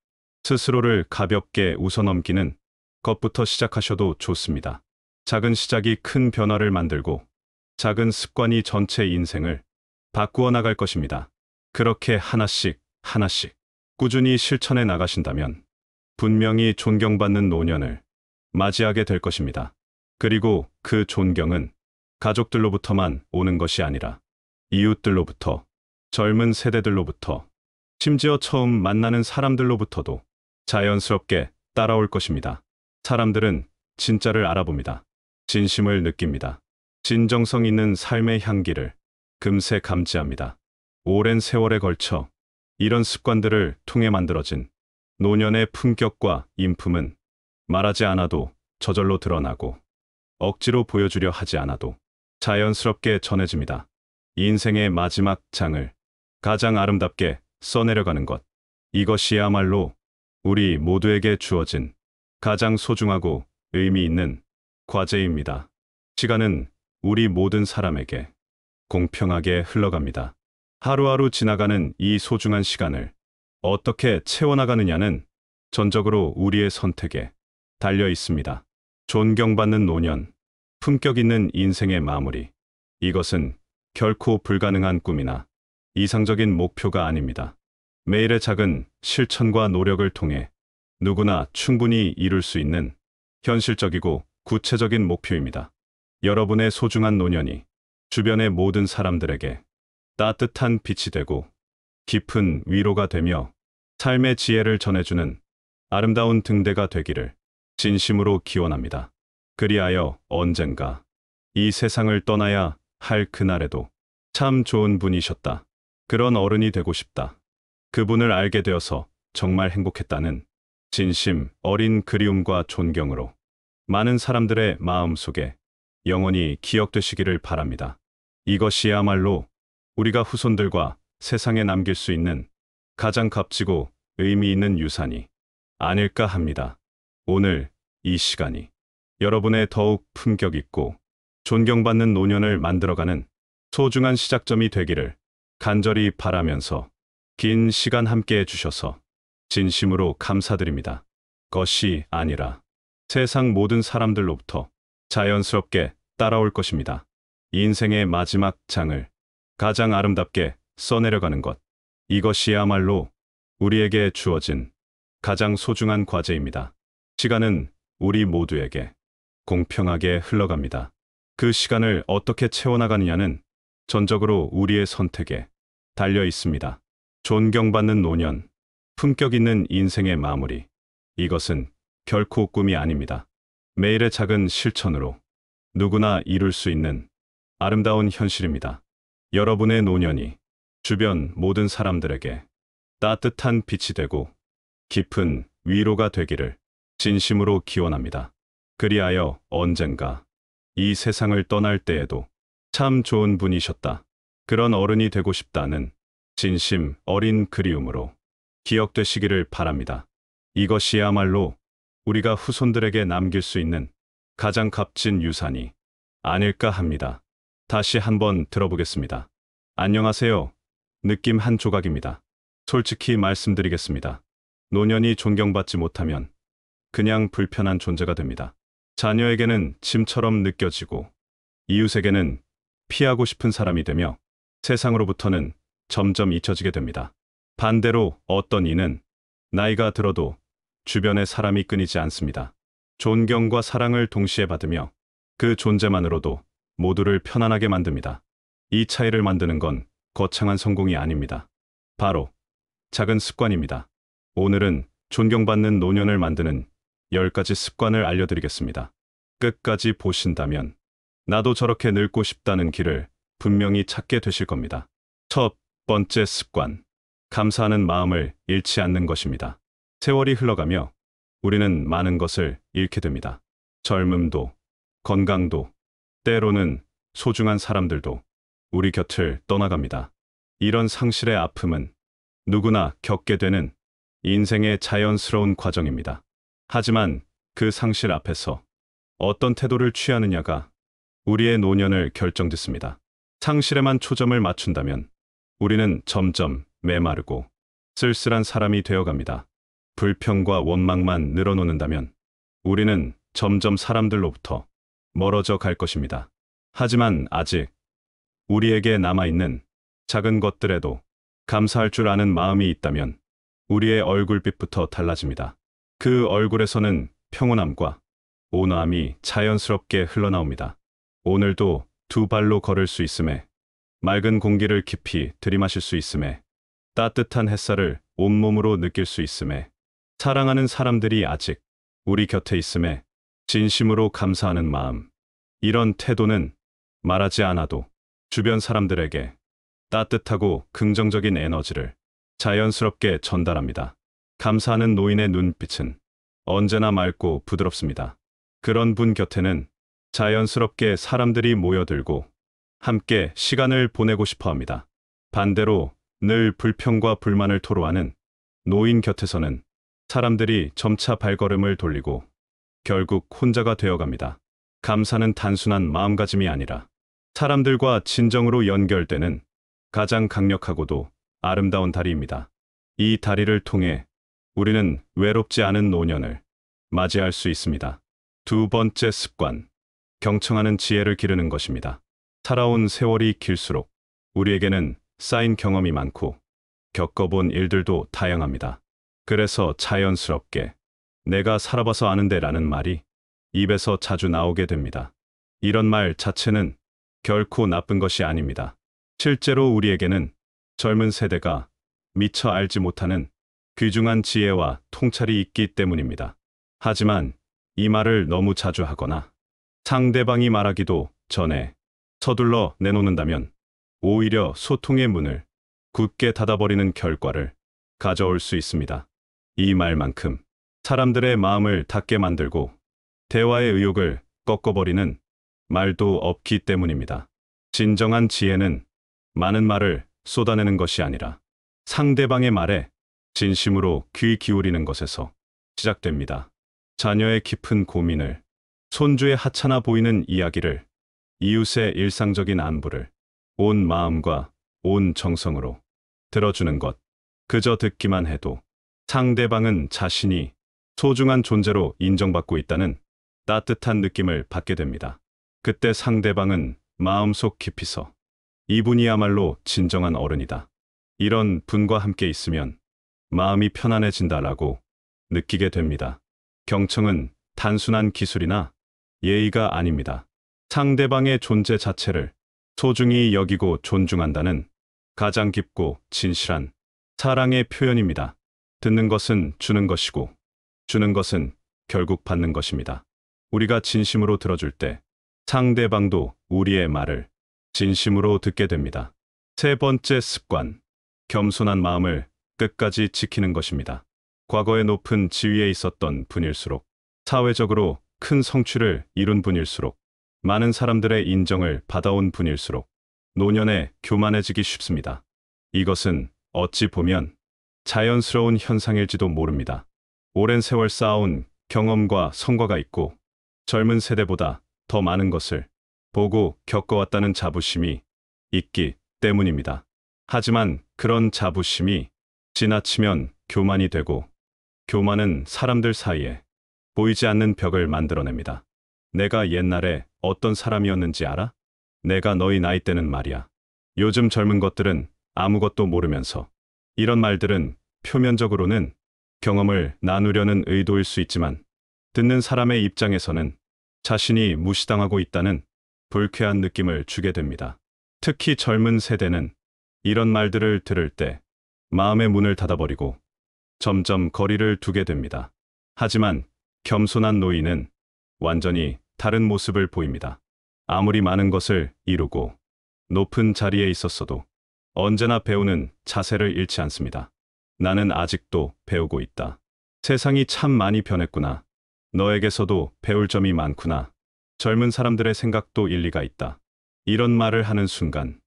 S1: 스스로를 가볍게 웃어넘기는 것부터 시작하셔도 좋습니다. 작은 시작이 큰 변화를 만들고 작은 습관이 전체 인생을 바꾸어 나갈 것입니다. 그렇게 하나씩 하나씩 꾸준히 실천해 나가신다면 분명히 존경받는 노년을 맞이하게 될 것입니다. 그리고 그 존경은 가족들로부터만 오는 것이 아니라 이웃들로부터, 젊은 세대들로부터, 심지어 처음 만나는 사람들로부터도 자연스럽게 따라올 것입니다. 사람들은 진짜를 알아봅니다. 진심을 느낍니다. 진정성 있는 삶의 향기를 금세 감지합니다. 오랜 세월에 걸쳐 이런 습관들을 통해 만들어진 노년의 품격과 인품은 말하지 않아도 저절로 드러나고 억지로 보여주려 하지 않아도 자연스럽게 전해집니다. 인생의 마지막 장을 가장 아름답게 써내려가는 것. 이것이야말로 우리 모두에게 주어진 가장 소중하고 의미 있는 과제입니다. 시간은 우리 모든 사람에게 공평하게 흘러갑니다. 하루하루 지나가는 이 소중한 시간을 어떻게 채워나가느냐는 전적으로 우리의 선택에 달려 있습니다. 존경받는 노년, 품격 있는 인생의 마무리. 이것은 결코 불가능한 꿈이나 이상적인 목표가 아닙니다. 매일의 작은 실천과 노력을 통해 누구나 충분히 이룰 수 있는 현실적이고 구체적인 목표입니다. 여러분의 소중한 노년이 주변의 모든 사람들에게 따뜻한 빛이 되고 깊은 위로가 되며 삶의 지혜를 전해주는 아름다운 등대가 되기를 진심으로 기원합니다. 그리하여 언젠가 이 세상을 떠나야 할 그날에도 참 좋은 분이셨다. 그런 어른이 되고 싶다. 그분을 알게 되어서 정말 행복했다는 진심 어린 그리움과 존경으로 많은 사람들의 마음속에 영원히 기억되시기를 바랍니다. 이것이야말로 우리가 후손들과 세상에 남길 수 있는 가장 값지고 의미 있는 유산이 아닐까 합니다. 오늘 이 시간이 여러분의 더욱 품격 있고 존경받는 노년을 만들어가는 소중한 시작점이 되기를 간절히 바라면서 긴 시간 함께 해주셔서 진심으로 감사드립니다. 것이 아니라 세상 모든 사람들로부터 자연스럽게 따라올 것입니다. 인생의 마지막 장을 가장 아름답게 써내려가는 것. 이것이야말로 우리에게 주어진 가장 소중한 과제입니다. 시간은 우리 모두에게 공평하게 흘러갑니다. 그 시간을 어떻게 채워나가느냐는 전적으로 우리의 선택에 달려 있습니다. 존경받는 노년, 품격 있는 인생의 마무리. 이것은 결코 꿈이 아닙니다. 매일의 작은 실천으로 누구나 이룰 수 있는 아름다운 현실입니다. 여러분의 노년이 주변 모든 사람들에게 따뜻한 빛이 되고 깊은 위로가 되기를 진심으로 기원합니다. 그리하여 언젠가 이 세상을 떠날 때에도 참 좋은 분이셨다. 그런 어른이 되고 싶다는 진심 어린 그리움으로 기억되시기를 바랍니다. 이것이야말로 우리가 후손들에게 남길 수 있는 가장 값진 유산이 아닐까 합니다. 다시 한번 들어보겠습니다. 안녕하세요. 느낌 한 조각입니다. 솔직히 말씀드리겠습니다. 노년이 존경받지 못하면 그냥 불편한 존재가 됩니다. 자녀에게는 짐처럼 느껴지고 이웃에게는 피하고 싶은 사람이 되며 세상으로부터는 점점 잊혀지게 됩니다. 반대로 어떤 이는 나이가 들어도 주변에 사람이 끊이지 않습니다. 존경과 사랑을 동시에 받으며 그 존재만으로도 모두를 편안하게 만듭니다. 이 차이를 만드는 건 거창한 성공이 아닙니다. 바로 작은 습관입니다. 오늘은 존경받는 노년을 만드는 10가지 습관을 알려드리겠습니다. 끝까지 보신다면 나도 저렇게 늙고 싶다는 길을 분명히 찾게 되실 겁니다. 첫 번째 습관, 감사하는 마음을 잃지 않는 것입니다. 세월이 흘러가며 우리는 많은 것을 잃게 됩니다. 젊음도, 건강도, 때로는 소중한 사람들도 우리 곁을 떠나갑니다. 이런 상실의 아픔은 누구나 겪게 되는 인생의 자연스러운 과정입니다. 하지만 그 상실 앞에서 어떤 태도를 취하느냐가 우리의 노년을 결정짓습니다. 상실에만 초점을 맞춘다면 우리는 점점 메마르고 쓸쓸한 사람이 되어갑니다. 불평과 원망만 늘어놓는다면 우리는 점점 사람들로부터 멀어져 갈 것입니다. 하지만 아직 우리에게 남아있는 작은 것들에도 감사할 줄 아는 마음이 있다면 우리의 얼굴빛부터 달라집니다. 그 얼굴에서는 평온함과 온화함이 자연스럽게 흘러나옵니다. 오늘도 두 발로 걸을 수 있음에, 맑은 공기를 깊이 들이마실 수 있음에, 따뜻한 햇살을 온몸으로 느낄 수 있음에, 사랑하는 사람들이 아직 우리 곁에 있음에 진심으로 감사하는 마음. 이런 태도는 말하지 않아도 주변 사람들에게 따뜻하고 긍정적인 에너지를 자연스럽게 전달합니다. 감사하는 노인의 눈빛은 언제나 맑고 부드럽습니다. 그런 분 곁에는 자연스럽게 사람들이 모여들고 함께 시간을 보내고 싶어 합니다. 반대로 늘 불평과 불만을 토로하는 노인 곁에서는 사람들이 점차 발걸음을 돌리고 결국 혼자가 되어갑니다. 감사는 단순한 마음가짐이 아니라 사람들과 진정으로 연결되는 가장 강력하고도 아름다운 다리입니다. 이 다리를 통해 우리는 외롭지 않은 노년을 맞이할 수 있습니다. 두 번째 습관, 경청하는 지혜를 기르는 것입니다. 살아온 세월이 길수록 우리에게는 쌓인 경험이 많고 겪어본 일들도 다양합니다. 그래서 자연스럽게 내가 살아봐서 아는데 라는 말이 입에서 자주 나오게 됩니다. 이런 말 자체는 결코 나쁜 것이 아닙니다. 실제로 우리에게는 젊은 세대가 미처 알지 못하는 귀중한 지혜와 통찰이 있기 때문입니다. 하지만 이 말을 너무 자주 하거나 상대방이 말하기도 전에 서둘러 내놓는다면 오히려 소통의 문을 굳게 닫아버리는 결과를 가져올 수 있습니다. 이 말만큼 사람들의 마음을 닫게 만들고 대화의 의욕을 꺾어버리는 말도 없기 때문입니다. 진정한 지혜는 많은 말을 쏟아내는 것이 아니라 상대방의 말에 진심으로 귀 기울이는 것에서 시작됩니다. 자녀의 깊은 고민을, 손주의 하찮아 보이는 이야기를, 이웃의 일상적인 안부를 온 마음과 온 정성으로 들어주는 것. 그저 듣기만 해도 상대방은 자신이 소중한 존재로 인정받고 있다는 따뜻한 느낌을 받게 됩니다. 그때 상대방은 마음속 깊이서 이분이야말로 진정한 어른이다. 이런 분과 함께 있으면 마음이 편안해진다라고 느끼게 됩니다. 경청은 단순한 기술이나 예의가 아닙니다. 상대방의 존재 자체를 소중히 여기고 존중한다는 가장 깊고 진실한 사랑의 표현입니다. 듣는 것은 주는 것이고 주는 것은 결국 받는 것입니다. 우리가 진심으로 들어줄 때 상대방도 우리의 말을 진심으로 듣게 됩니다. 세 번째 습관, 겸손한 마음을 끝까지 지키는 것입니다. 과거에 높은 지위에 있었던 분일수록, 사회적으로 큰 성취를 이룬 분일수록, 많은 사람들의 인정을 받아온 분일수록 노년에 교만해지기 쉽습니다. 이것은 어찌 보면 자연스러운 현상일지도 모릅니다. 오랜 세월 쌓아온 경험과 성과가 있고 젊은 세대보다 더 많은 것을 보고 겪어왔다는 자부심이 있기 때문입니다. 하지만 그런 자부심이 지나치면 교만이 되고 교만은 사람들 사이에 보이지 않는 벽을 만들어냅니다. 내가 옛날에 어떤 사람이었는지 알아? 내가 너희 나이 때는 말이야. 요즘 젊은 것들은 아무것도 모르면서 이런 말들은 표면적으로는 경험을 나누려는 의도일 수 있지만 듣는 사람의 입장에서는 자신이 무시당하고 있다는 불쾌한 느낌을 주게 됩니다. 특히 젊은 세대는 이런 말들을 들을 때 마음의 문을 닫아버리고 점점 거리를 두게 됩니다. 하지만 겸손한 노인은 완전히 다른 모습을 보입니다. 아무리 많은 것을 이루고 높은 자리에 있었어도 언제나 배우는 자세를 잃지 않습니다. 나는 아직도 배우고 있다. 세상이 참 많이 변했구나. 너에게서도 배울 점이 많구나. 젊은 사람들의 생각도 일리가 있다. 이런 말을 하는 순간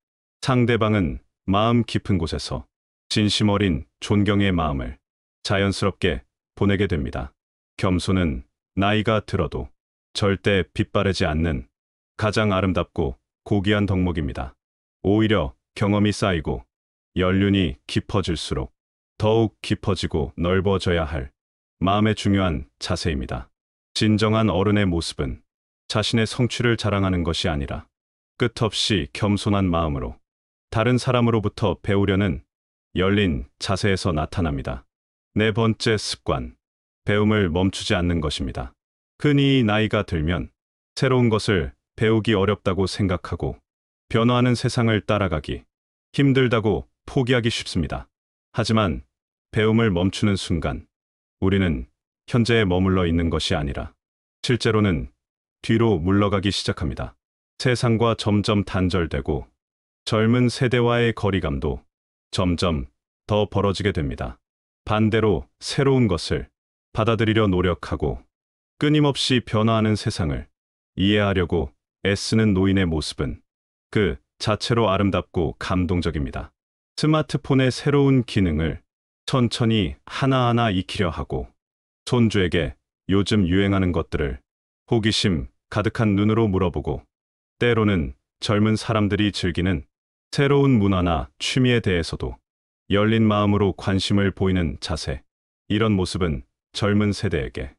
S1: 상대방은 마음 깊은 곳에서 진심 어린 존경의 마음을 자연스럽게 보내게 됩니다. 겸손은 나이가 들어도 절대 빗바래지 않는 가장 아름답고 고귀한 덕목입니다. 오히려 경험이 쌓이고 연륜이 깊어질수록 더욱 깊어지고 넓어져야 할 마음의 중요한 자세입니다. 진정한 어른의 모습은 자신의 성취를 자랑하는 것이 아니라 끝없이 겸손한 마음으로 다른 사람으로부터 배우려는 열린 자세에서 나타납니다. 네 번째 습관, 배움을 멈추지 않는 것입니다. 흔히 나이가 들면 새로운 것을 배우기 어렵다고 생각하고 변화하는 세상을 따라가기 힘들다고 포기하기 쉽습니다. 하지만 배움을 멈추는 순간 우리는 현재에 머물러 있는 것이 아니라 실제로는 뒤로 물러가기 시작합니다. 세상과 점점 단절되고 젊은 세대와의 거리감도 점점 더 벌어지게 됩니다. 반대로 새로운 것을 받아들이려 노력하고 끊임없이 변화하는 세상을 이해하려고 애쓰는 노인의 모습은 그 자체로 아름답고 감동적입니다. 스마트폰의 새로운 기능을 천천히 하나하나 익히려 하고 손주에게 요즘 유행하는 것들을 호기심 가득한 눈으로 물어보고 때로는 젊은 사람들이 즐기는 새로운 문화나 취미에 대해서도 열린 마음으로 관심을 보이는 자세. 이런 모습은 젊은 세대에게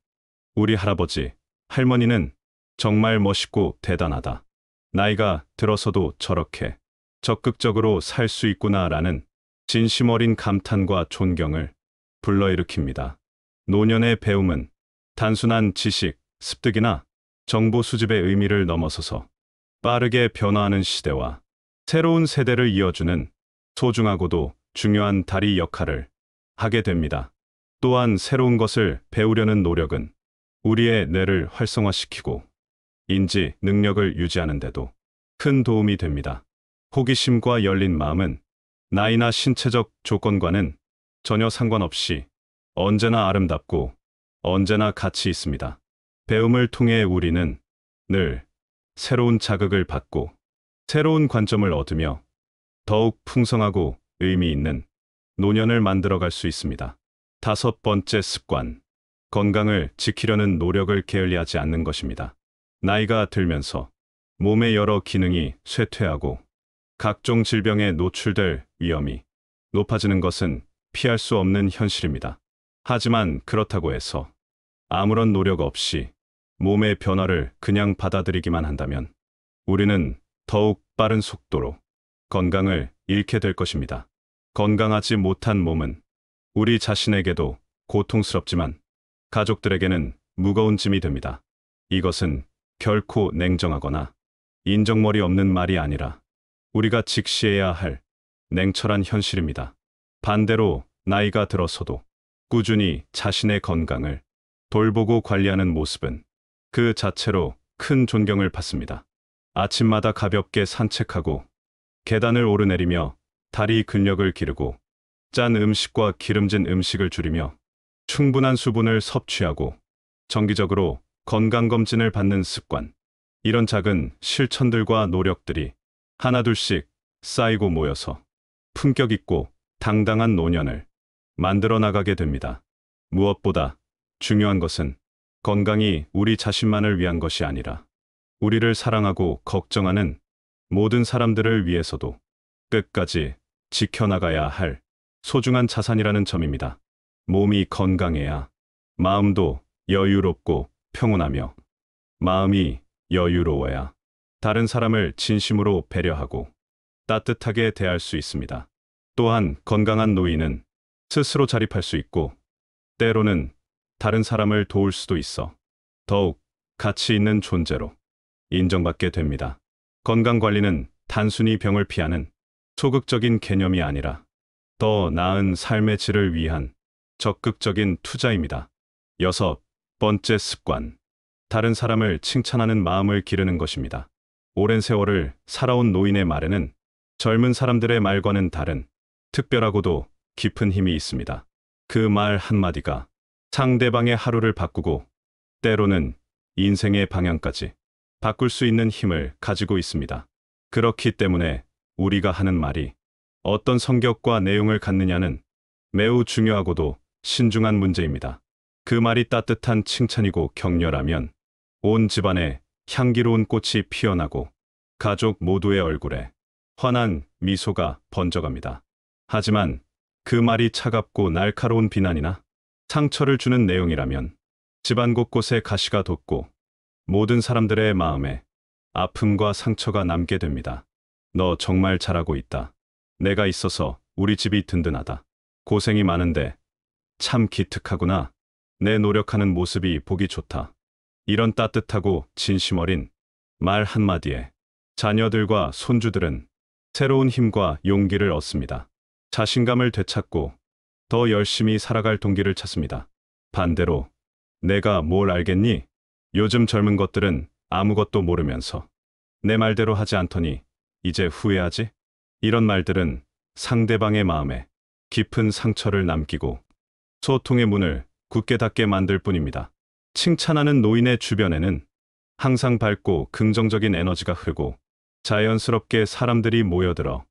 S1: 우리 할아버지, 할머니는 정말 멋있고 대단하다. 나이가 들어서도 저렇게 적극적으로 살 수 있구나라는 진심 어린 감탄과 존경을 불러일으킵니다. 노년의 배움은 단순한 지식, 습득이나 정보 수집의 의미를 넘어서서 빠르게 변화하는 시대와 새로운 세대를 이어주는 소중하고도 중요한 다리 역할을 하게 됩니다. 또한 새로운 것을 배우려는 노력은 우리의 뇌를 활성화시키고 인지 능력을 유지하는 데도 큰 도움이 됩니다. 호기심과 열린 마음은 나이나 신체적 조건과는 전혀 상관없이 언제나 아름답고 언제나 가치 있습니다. 배움을 통해 우리는 늘 새로운 자극을 받고 새로운 관점을 얻으며 더욱 풍성하고 의미 있는 노년을 만들어갈 수 있습니다. 다섯 번째 습관, 건강을 지키려는 노력을 게을리하지 않는 것입니다. 나이가 들면서 몸의 여러 기능이 쇠퇴하고 각종 질병에 노출될 위험이 높아지는 것은 피할 수 없는 현실입니다. 하지만 그렇다고 해서 아무런 노력 없이 몸의 변화를 그냥 받아들이기만 한다면 우리는 더욱 빠른 속도로 건강을 잃게 될 것입니다. 건강하지 못한 몸은 우리 자신에게도 고통스럽지만 가족들에게는 무거운 짐이 됩니다. 이것은 결코 냉정하거나 인정머리 없는 말이 아니라 우리가 직시해야 할 냉철한 현실입니다. 반대로 나이가 들어서도 꾸준히 자신의 건강을 돌보고 관리하는 모습은 그 자체로 큰 존경을 받습니다. 아침마다 가볍게 산책하고 계단을 오르내리며 다리 근력을 기르고 짠 음식과 기름진 음식을 줄이며 충분한 수분을 섭취하고 정기적으로 건강검진을 받는 습관. 이런 작은 실천들과 노력들이 하나둘씩 쌓이고 모여서 품격 있고 당당한 노년을 만들어 나가게 됩니다. 무엇보다 중요한 것은 건강이 우리 자신만을 위한 것이 아니라 우리를 사랑하고 걱정하는 모든 사람들을 위해서도 끝까지 지켜나가야 할 소중한 자산이라는 점입니다. 몸이 건강해야 마음도 여유롭고 평온하며 마음이 여유로워야 다른 사람을 진심으로 배려하고 따뜻하게 대할 수 있습니다. 또한 건강한 노인은 스스로 자립할 수 있고 때로는 다른 사람을 도울 수도 있어 더욱 가치 있는 존재로 인정받게 됩니다. 건강관리는 단순히 병을 피하는 소극적인 개념이 아니라 더 나은 삶의 질을 위한 적극적인 투자입니다. 여섯 번째 습관, 다른 사람을 칭찬하는 마음을 기르는 것입니다. 오랜 세월을 살아온 노인의 말에는 젊은 사람들의 말과는 다른 특별하고도 깊은 힘이 있습니다. 그 말 한마디가 상대방의 하루를 바꾸고 때로는 인생의 방향까지 바꿀 수 있는 힘을 가지고 있습니다. 그렇기 때문에 우리가 하는 말이 어떤 성격과 내용을 갖느냐는 매우 중요하고도 신중한 문제입니다. 그 말이 따뜻한 칭찬이고 격려라면 온 집안에 향기로운 꽃이 피어나고 가족 모두의 얼굴에 환한 미소가 번져갑니다. 하지만 그 말이 차갑고 날카로운 비난이나 상처를 주는 내용이라면 집안 곳곳에 가시가 돋고 모든 사람들의 마음에 아픔과 상처가 남게 됩니다. 너 정말 잘하고 있다. 내가 있어서 우리 집이 든든하다. 고생이 많은데 참 기특하구나. 내 노력하는 모습이 보기 좋다. 이런 따뜻하고 진심 어린 말 한마디에 자녀들과 손주들은 새로운 힘과 용기를 얻습니다. 자신감을 되찾고 더 열심히 살아갈 동기를 찾습니다. 반대로 내가 뭘 알겠니? 요즘 젊은 것들은 아무것도 모르면서 내 말대로 하지 않더니 이제 후회하지? 이런 말들은 상대방의 마음에 깊은 상처를 남기고 소통의 문을 굳게 닫게 만들 뿐입니다. 칭찬하는 노인의 주변에는 항상 밝고 긍정적인 에너지가 흐르고 자연스럽게 사람들이 모여들어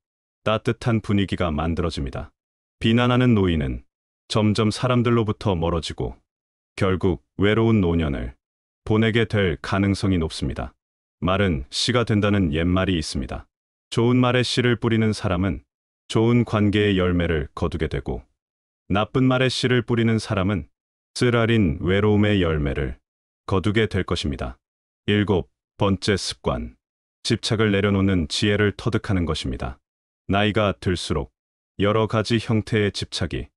S1: 따뜻한 분위기가 만들어집니다. 비난하는 노인은 점점 사람들로부터 멀어지고 결국 외로운 노년을 보내게 될 가능성이 높습니다. 말은 씨가 된다는 옛말이 있습니다. 좋은 말에 씨를 뿌리는 사람은 좋은 관계의 열매를 거두게 되고 나쁜 말에 씨를 뿌리는 사람은 쓰라린 외로움의 열매를 거두게 될 것입니다. 일곱 번째 습관, 집착을 내려놓는 지혜를 터득하는 것입니다. 나이가 들수록 여러 가지 형태의 집착이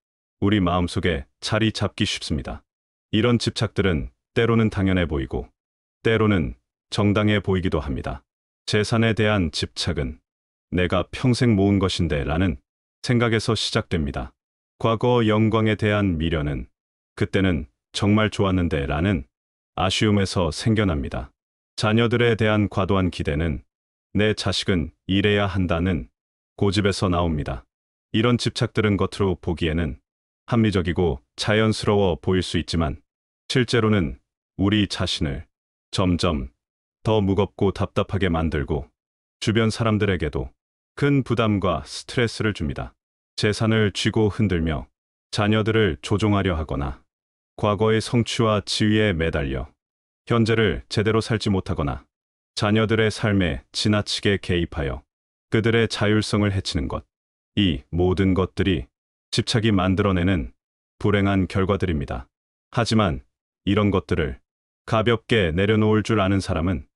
S1: 우리 마음속에 자리 잡기 쉽습니다. 이런 집착들은 때로는 당연해 보이고 때로는 정당해 보이기도 합니다. 재산에 대한 집착은 내가 평생 모은 것인데 라는 생각에서 시작됩니다. 과거 영광에 대한 미련은 그때는 정말 좋았는데 라는 아쉬움에서 생겨납니다. 자녀들에 대한 과도한 기대는 내 자식은 이래야 한다는 고집에서 나옵니다. 이런 집착들은 겉으로 보기에는 합리적이고 자연스러워 보일 수 있지만 실제로는 우리 자신을 점점 더 무겁고 답답하게 만들고 주변 사람들에게도 큰 부담과 스트레스를 줍니다. 재산을 쥐고 흔들며 자녀들을 조종하려 하거나 과거의 성취와 지위에 매달려 현재를 제대로 살지 못하거나 자녀들의 삶에 지나치게 개입하여 그들의 자율성을 해치는 것. 이 모든 것들이 집착이 만들어내는 불행한 결과들입니다. 하지만 이런 것들을 가볍게 내려놓을 줄 아는 사람은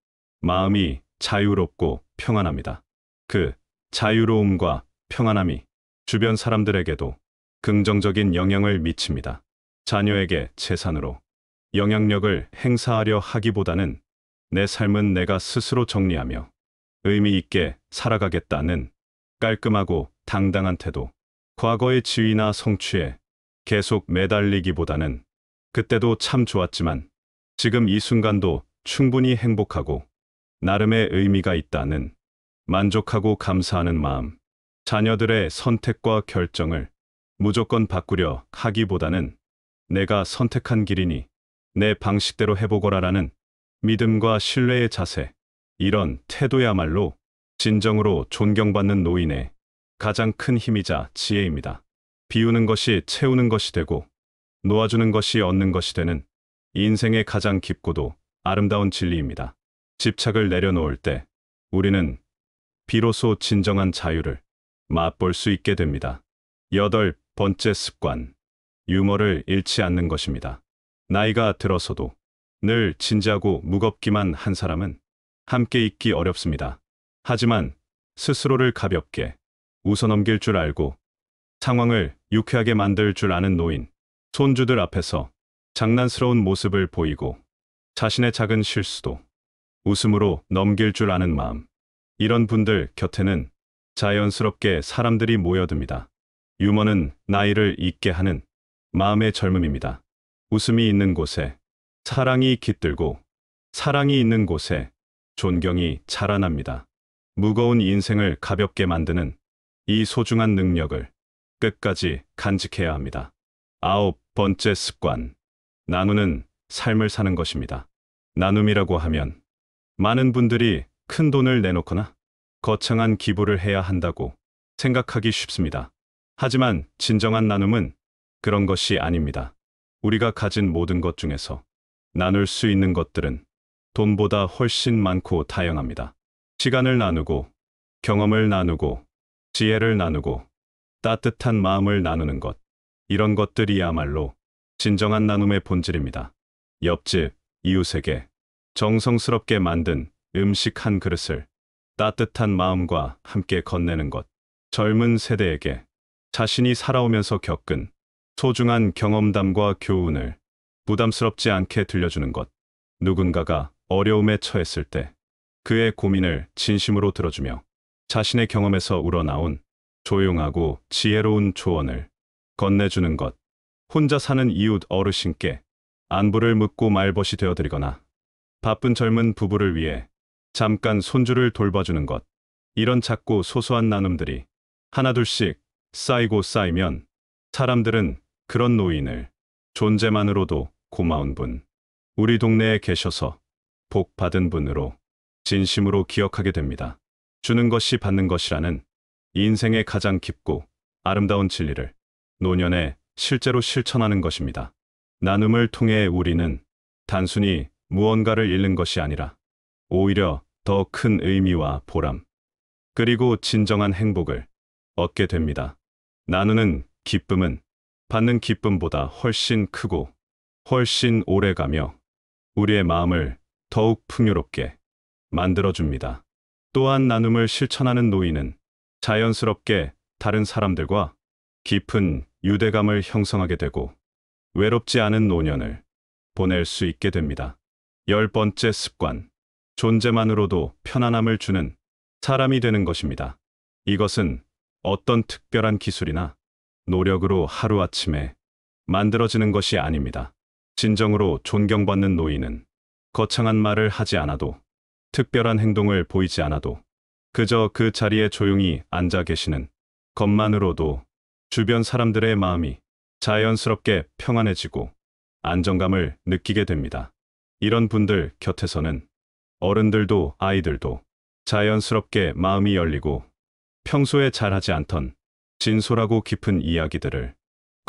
S1: 마음이 자유롭고 평안합니다. 그 자유로움과 평안함이 주변 사람들에게도 긍정적인 영향을 미칩니다. 자녀에게 재산으로 영향력을 행사하려 하기보다는 내 삶은 내가 스스로 정리하며 의미 있게 살아가겠다는 깔끔하고 당당한 태도. 과거의 지위나 성취에 계속 매달리기보다는 그때도 참 좋았지만 지금 이 순간도 충분히 행복하고 나름의 의미가 있다는 만족하고 감사하는 마음. 자녀들의 선택과 결정을 무조건 바꾸려 하기보다는 내가 선택한 길이니 내 방식대로 해보거라라는 믿음과 신뢰의 자세. 이런 태도야말로 진정으로 존경받는 노인의 가장 큰 힘이자 지혜입니다. 비우는 것이 채우는 것이 되고 놓아주는 것이 얻는 것이 되는 인생의 가장 깊고도 아름다운 진리입니다. 집착을 내려놓을 때 우리는 비로소 진정한 자유를 맛볼 수 있게 됩니다. 8번째 습관, 유머를 잃지 않는 것입니다. 나이가 들어서도 늘 진지하고 무겁기만 한 사람은 함께 있기 어렵습니다. 하지만 스스로를 가볍게 웃어넘길 줄 알고 상황을 유쾌하게 만들 줄 아는 노인, 손주들 앞에서 장난스러운 모습을 보이고 자신의 작은 실수도 웃음으로 넘길 줄 아는 마음. 이런 분들 곁에는 자연스럽게 사람들이 모여듭니다. 유머는 나이를 잊게 하는 마음의 젊음입니다. 웃음이 있는 곳에 사랑이 깃들고 사랑이 있는 곳에 존경이 자라납니다. 무거운 인생을 가볍게 만드는 이 소중한 능력을 끝까지 간직해야 합니다. 9번째 습관, 나누는 삶을 사는 것입니다. 나눔이라고 하면 많은 분들이 큰 돈을 내놓거나 거창한 기부를 해야 한다고 생각하기 쉽습니다. 하지만 진정한 나눔은 그런 것이 아닙니다. 우리가 가진 모든 것 중에서 나눌 수 있는 것들은 돈보다 훨씬 많고 다양합니다. 시간을 나누고, 경험을 나누고, 지혜를 나누고, 따뜻한 마음을 나누는 것. 이런 것들이야말로 진정한 나눔의 본질입니다. 옆집, 이웃에게 정성스럽게 만든 음식 한 그릇을 따뜻한 마음과 함께 건네는 것. 젊은 세대에게 자신이 살아오면서 겪은 소중한 경험담과 교훈을 부담스럽지 않게 들려주는 것. 누군가가 어려움에 처했을 때 그의 고민을 진심으로 들어주며 자신의 경험에서 우러나온 조용하고 지혜로운 조언을 건네주는 것. 혼자 사는 이웃 어르신께 안부를 묻고 말벗이 되어드리거나 바쁜 젊은 부부를 위해 잠깐 손주를 돌봐주는 것. 이런 작고 소소한 나눔들이 하나둘씩 쌓이고 쌓이면 사람들은 그런 노인을 존재만으로도 고마운 분, 우리 동네에 계셔서 복 받은 분으로 진심으로 기억하게 됩니다. 주는 것이 받는 것이라는 인생의 가장 깊고 아름다운 진리를 노년에 실제로 실천하는 것입니다. 나눔을 통해 우리는 단순히 무언가를 잃는 것이 아니라 오히려 더 큰 의미와 보람, 그리고 진정한 행복을 얻게 됩니다. 나누는 기쁨은 받는 기쁨보다 훨씬 크고 훨씬 오래가며 우리의 마음을 더욱 풍요롭게 만들어줍니다. 또한 나눔을 실천하는 노인은 자연스럽게 다른 사람들과 깊은 유대감을 형성하게 되고 외롭지 않은 노년을 보낼 수 있게 됩니다. 10번째 습관, 존재만으로도 편안함을 주는 사람이 되는 것입니다. 이것은 어떤 특별한 기술이나 노력으로 하루아침에 만들어지는 것이 아닙니다. 진정으로 존경받는 노인은 거창한 말을 하지 않아도, 특별한 행동을 보이지 않아도, 그저 그 자리에 조용히 앉아 계시는 것만으로도 주변 사람들의 마음이 자연스럽게 평안해지고 안정감을 느끼게 됩니다. 이런 분들 곁에서는 어른들도 아이들도 자연스럽게 마음이 열리고 평소에 잘하지 않던 진솔하고 깊은 이야기들을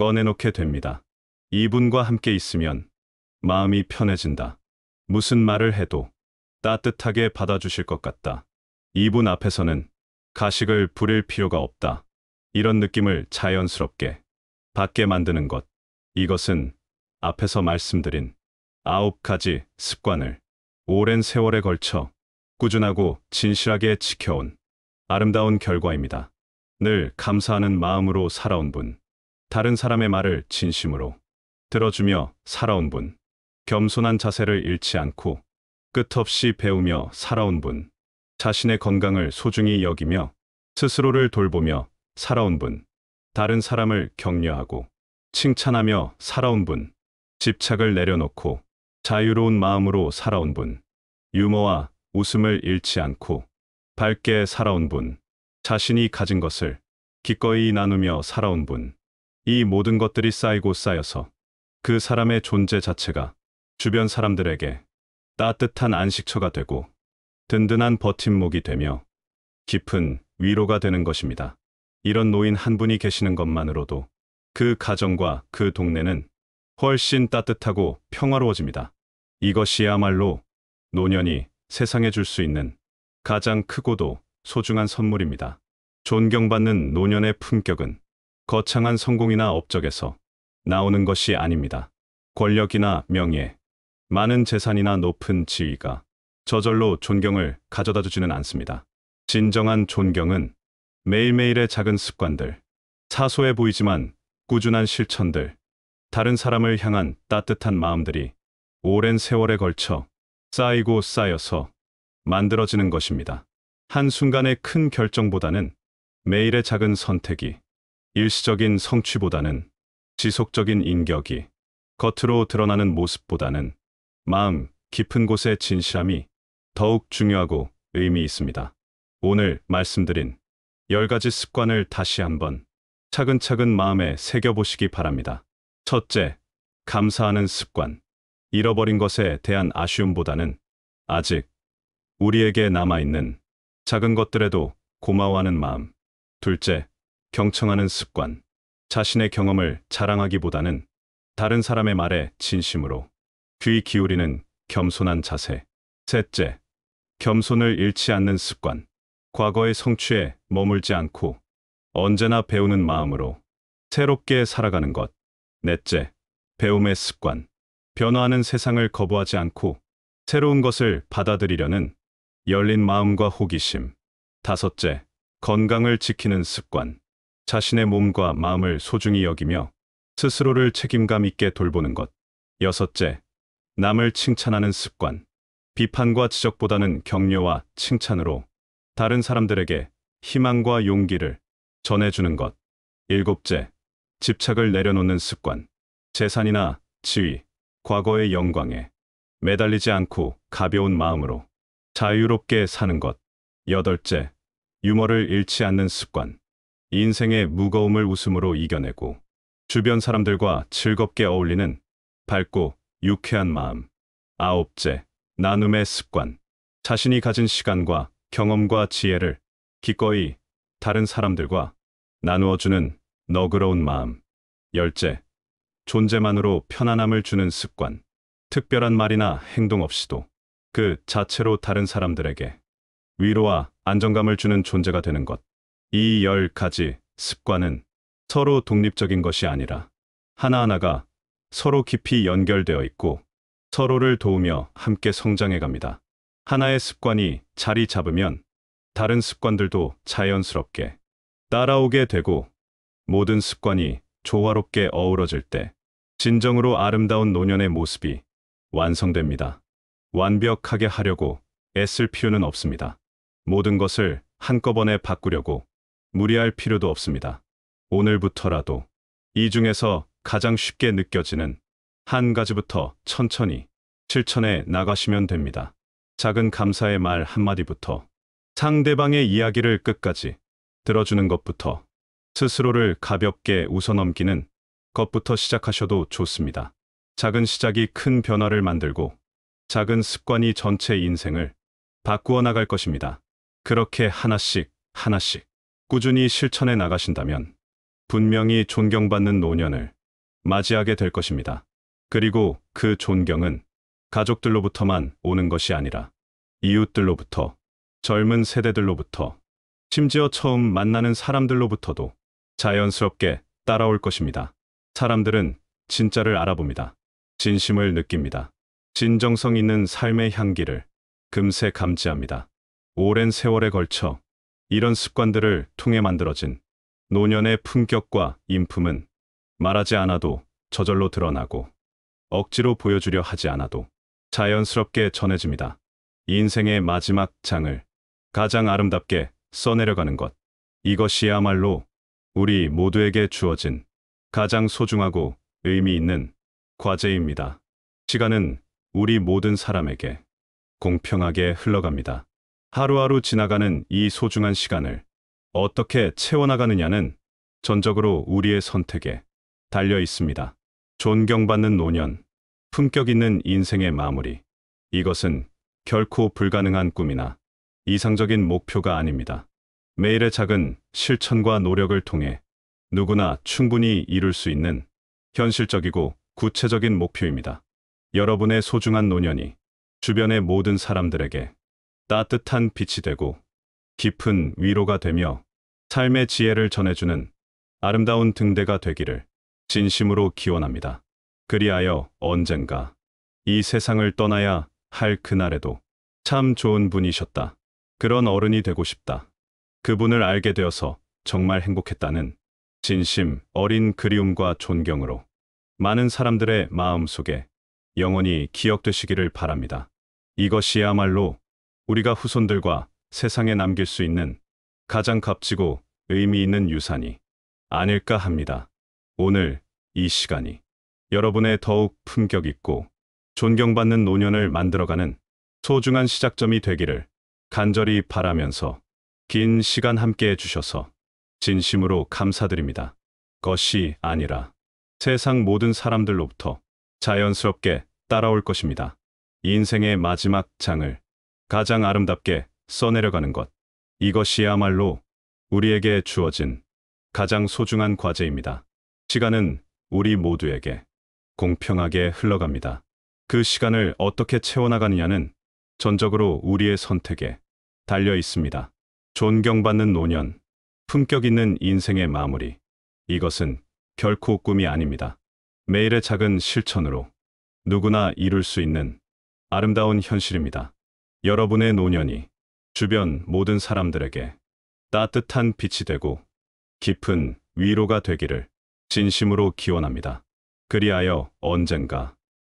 S1: 꺼내놓게 됩니다. 이분과 함께 있으면 마음이 편해진다. 무슨 말을 해도 따뜻하게 받아주실 것 같다. 이분 앞에서는 가식을 부릴 필요가 없다. 이런 느낌을 자연스럽게 받게 만드는 것. 이것은 앞에서 말씀드린 9가지 습관을 오랜 세월에 걸쳐 꾸준하고 진실하게 지켜온 아름다운 결과입니다. 늘 감사하는 마음으로 살아온 분, 다른 사람의 말을 진심으로 들어주며 살아온 분, 겸손한 자세를 잃지 않고 끝없이 배우며 살아온 분, 자신의 건강을 소중히 여기며 스스로를 돌보며 살아온 분, 다른 사람을 격려하고 칭찬하며 살아온 분, 집착을 내려놓고 자유로운 마음으로 살아온 분, 유머와 웃음을 잃지 않고 밝게 살아온 분, 자신이 가진 것을 기꺼이 나누며 살아온 분, 이 모든 것들이 쌓이고 쌓여서 그 사람의 존재 자체가 주변 사람들에게 따뜻한 안식처가 되고 든든한 버팀목이 되며 깊은 위로가 되는 것입니다. 이런 노인 한 분이 계시는 것만으로도 그 가정과 그 동네는 훨씬 따뜻하고 평화로워집니다. 이것이야말로 노년이 세상에 줄 수 있는 가장 크고도 소중한 선물입니다. 존경받는 노년의 품격은 거창한 성공이나 업적에서 나오는 것이 아닙니다. 권력이나 명예, 많은 재산이나 높은 지위가 저절로 존경을 가져다 주지는 않습니다. 진정한 존경은 매일매일의 작은 습관들, 사소해 보이지만 꾸준한 실천들, 다른 사람을 향한 따뜻한 마음들이 오랜 세월에 걸쳐 쌓이고 쌓여서 만들어지는 것입니다. 한순간의 큰 결정보다는 매일의 작은 선택이, 일시적인 성취보다는 지속적인 인격이, 겉으로 드러나는 모습보다는 마음 깊은 곳의 진실함이 더욱 중요하고 의미 있습니다. 오늘 말씀드린 10가지 습관을 다시 한번 차근차근 마음에 새겨보시기 바랍니다. 첫째, 감사하는 습관. 잃어버린 것에 대한 아쉬움보다는 아직 우리에게 남아있는 작은 것들에도 고마워하는 마음. 둘째, 경청하는 습관. 자신의 경험을 자랑하기보다는 다른 사람의 말에 진심으로 귀 기울이는 겸손한 자세. 셋째, 겸손을 잃지 않는 습관. 과거의 성취에 머물지 않고 언제나 배우는 마음으로 새롭게 살아가는 것. 넷째, 배움의 습관. 변화하는 세상을 거부하지 않고 새로운 것을 받아들이려는 열린 마음과 호기심. 다섯째, 건강을 지키는 습관. 자신의 몸과 마음을 소중히 여기며 스스로를 책임감 있게 돌보는 것. 여섯째, 남을 칭찬하는 습관. 비판과 지적보다는 격려와 칭찬으로 다른 사람들에게 희망과 용기를 전해주는 것. 일곱째, 집착을 내려놓는 습관. 재산이나 지위, 과거의 영광에 매달리지 않고 가벼운 마음으로 자유롭게 사는 것. 여덟째, 유머를 잃지 않는 습관. 인생의 무거움을 웃음으로 이겨내고 주변 사람들과 즐겁게 어울리는 밝고 유쾌한 마음. 아홉째, 나눔의 습관. 자신이 가진 시간과 경험과 지혜를 기꺼이 다른 사람들과 나누어주는 너그러운 마음. 열째, 존재만으로 편안함을 주는 습관. 특별한 말이나 행동 없이도 그 자체로 다른 사람들에게 위로와 안정감을 주는 존재가 되는 것. 이 10가지 습관은 서로 독립적인 것이 아니라 하나하나가 서로 깊이 연결되어 있고 서로를 도우며 함께 성장해 갑니다. 하나의 습관이 자리 잡으면 다른 습관들도 자연스럽게 따라오게 되고 모든 습관이 조화롭게 어우러질 때 진정으로 아름다운 노년의 모습이 완성됩니다. 완벽하게 하려고 애쓸 필요는 없습니다. 모든 것을 한꺼번에 바꾸려고 무리할 필요도 없습니다. 오늘부터라도 이 중에서 가장 쉽게 느껴지는 한 가지부터 천천히 실천해 나가시면 됩니다. 작은 감사의 말 한마디부터 상대방의 이야기를 끝까지 들어주는 것부터 스스로를 가볍게 웃어넘기는 것부터 시작하셔도 좋습니다. 작은 시작이 큰 변화를 만들고 작은 습관이 전체 인생을 바꾸어 나갈 것입니다. 그렇게 하나씩 꾸준히 실천해 나가신다면 분명히 존경받는 노년을 맞이하게 될 것입니다. 그리고 그 존경은 가족들로부터만 오는 것이 아니라 이웃들로부터, 젊은 세대들로부터, 심지어 처음 만나는 사람들로부터도 자연스럽게 따라올 것입니다. 사람들은 진짜를 알아봅니다. 진심을 느낍니다. 진정성 있는 삶의 향기를 금세 감지합니다. 오랜 세월에 걸쳐 이런 습관들을 통해 만들어진 노년의 품격과 인품은 말하지 않아도 저절로 드러나고 억지로 보여주려 하지 않아도 자연스럽게 전해집니다. 인생의 마지막 장을 가장 아름답게 써내려가는 것. 이것이야말로 우리 모두에게 주어진 가장 소중하고 의미 있는 과제입니다. 시간은 우리 모든 사람에게 공평하게 흘러갑니다. 하루하루 지나가는 이 소중한 시간을 어떻게 채워나가느냐는 전적으로 우리의 선택에 달려 있습니다. 존경받는 노년, 품격 있는 인생의 마무리. 이것은 결코 불가능한 꿈이나 이상적인 목표가 아닙니다. 매일의 작은 실천과 노력을 통해 누구나 충분히 이룰 수 있는 현실적이고 구체적인 목표입니다. 여러분의 소중한 노년이 주변의 모든 사람들에게 따뜻한 빛이 되고 깊은 위로가 되며 삶의 지혜를 전해주는 아름다운 등대가 되기를 진심으로 기원합니다. 그리하여 언젠가 이 세상을 떠나야 할 그날에도 참 좋은 분이셨다. 그런 어른이 되고 싶다. 그분을 알게 되어서 정말 행복했다는 진심 어린 그리움과 존경으로 많은 사람들의 마음속에 영원히 기억되시기를 바랍니다. 이것이야말로 우리가 후손들과 세상에 남길 수 있는 가장 값지고 의미 있는 유산이 아닐까 합니다. 오늘 이 시간이 여러분의 더욱 품격 있고 존경받는 노년을 만들어가는 소중한 시작점이 되기를 간절히 바라면서 긴 시간 함께 해주셔서 진심으로 감사드립니다. 것이 아니라 세상 모든 사람들로부터 자연스럽게 따라올 것입니다. 인생의 마지막 장을 가장 아름답게 써내려가는 것. 이것이야말로 우리에게 주어진 가장 소중한 과제입니다. 시간은 우리 모두에게 공평하게 흘러갑니다. 그 시간을 어떻게 채워나가느냐는 전적으로 우리의 선택에 달려 있습니다. 존경받는 노년, 품격 있는 인생의 마무리. 이것은 결코 꿈이 아닙니다. 매일의 작은 실천으로 누구나 이룰 수 있는 아름다운 현실입니다. 여러분의 노년이 주변 모든 사람들에게 따뜻한 빛이 되고 깊은 위로가 되기를 진심으로 기원합니다. 그리하여 언젠가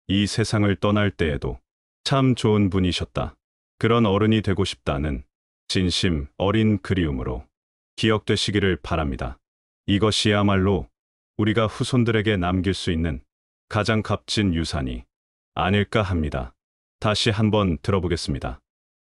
S1: 이 세상을 떠날 때에도 참 좋은 분이셨다. 그런 어른이 되고 싶다는 진심 어린 그리움으로 기억되시기를 바랍니다. 이것이야말로 우리가 후손들에게 남길 수 있는 가장 값진 유산이 아닐까 합니다. 다시 한번 들어보겠습니다.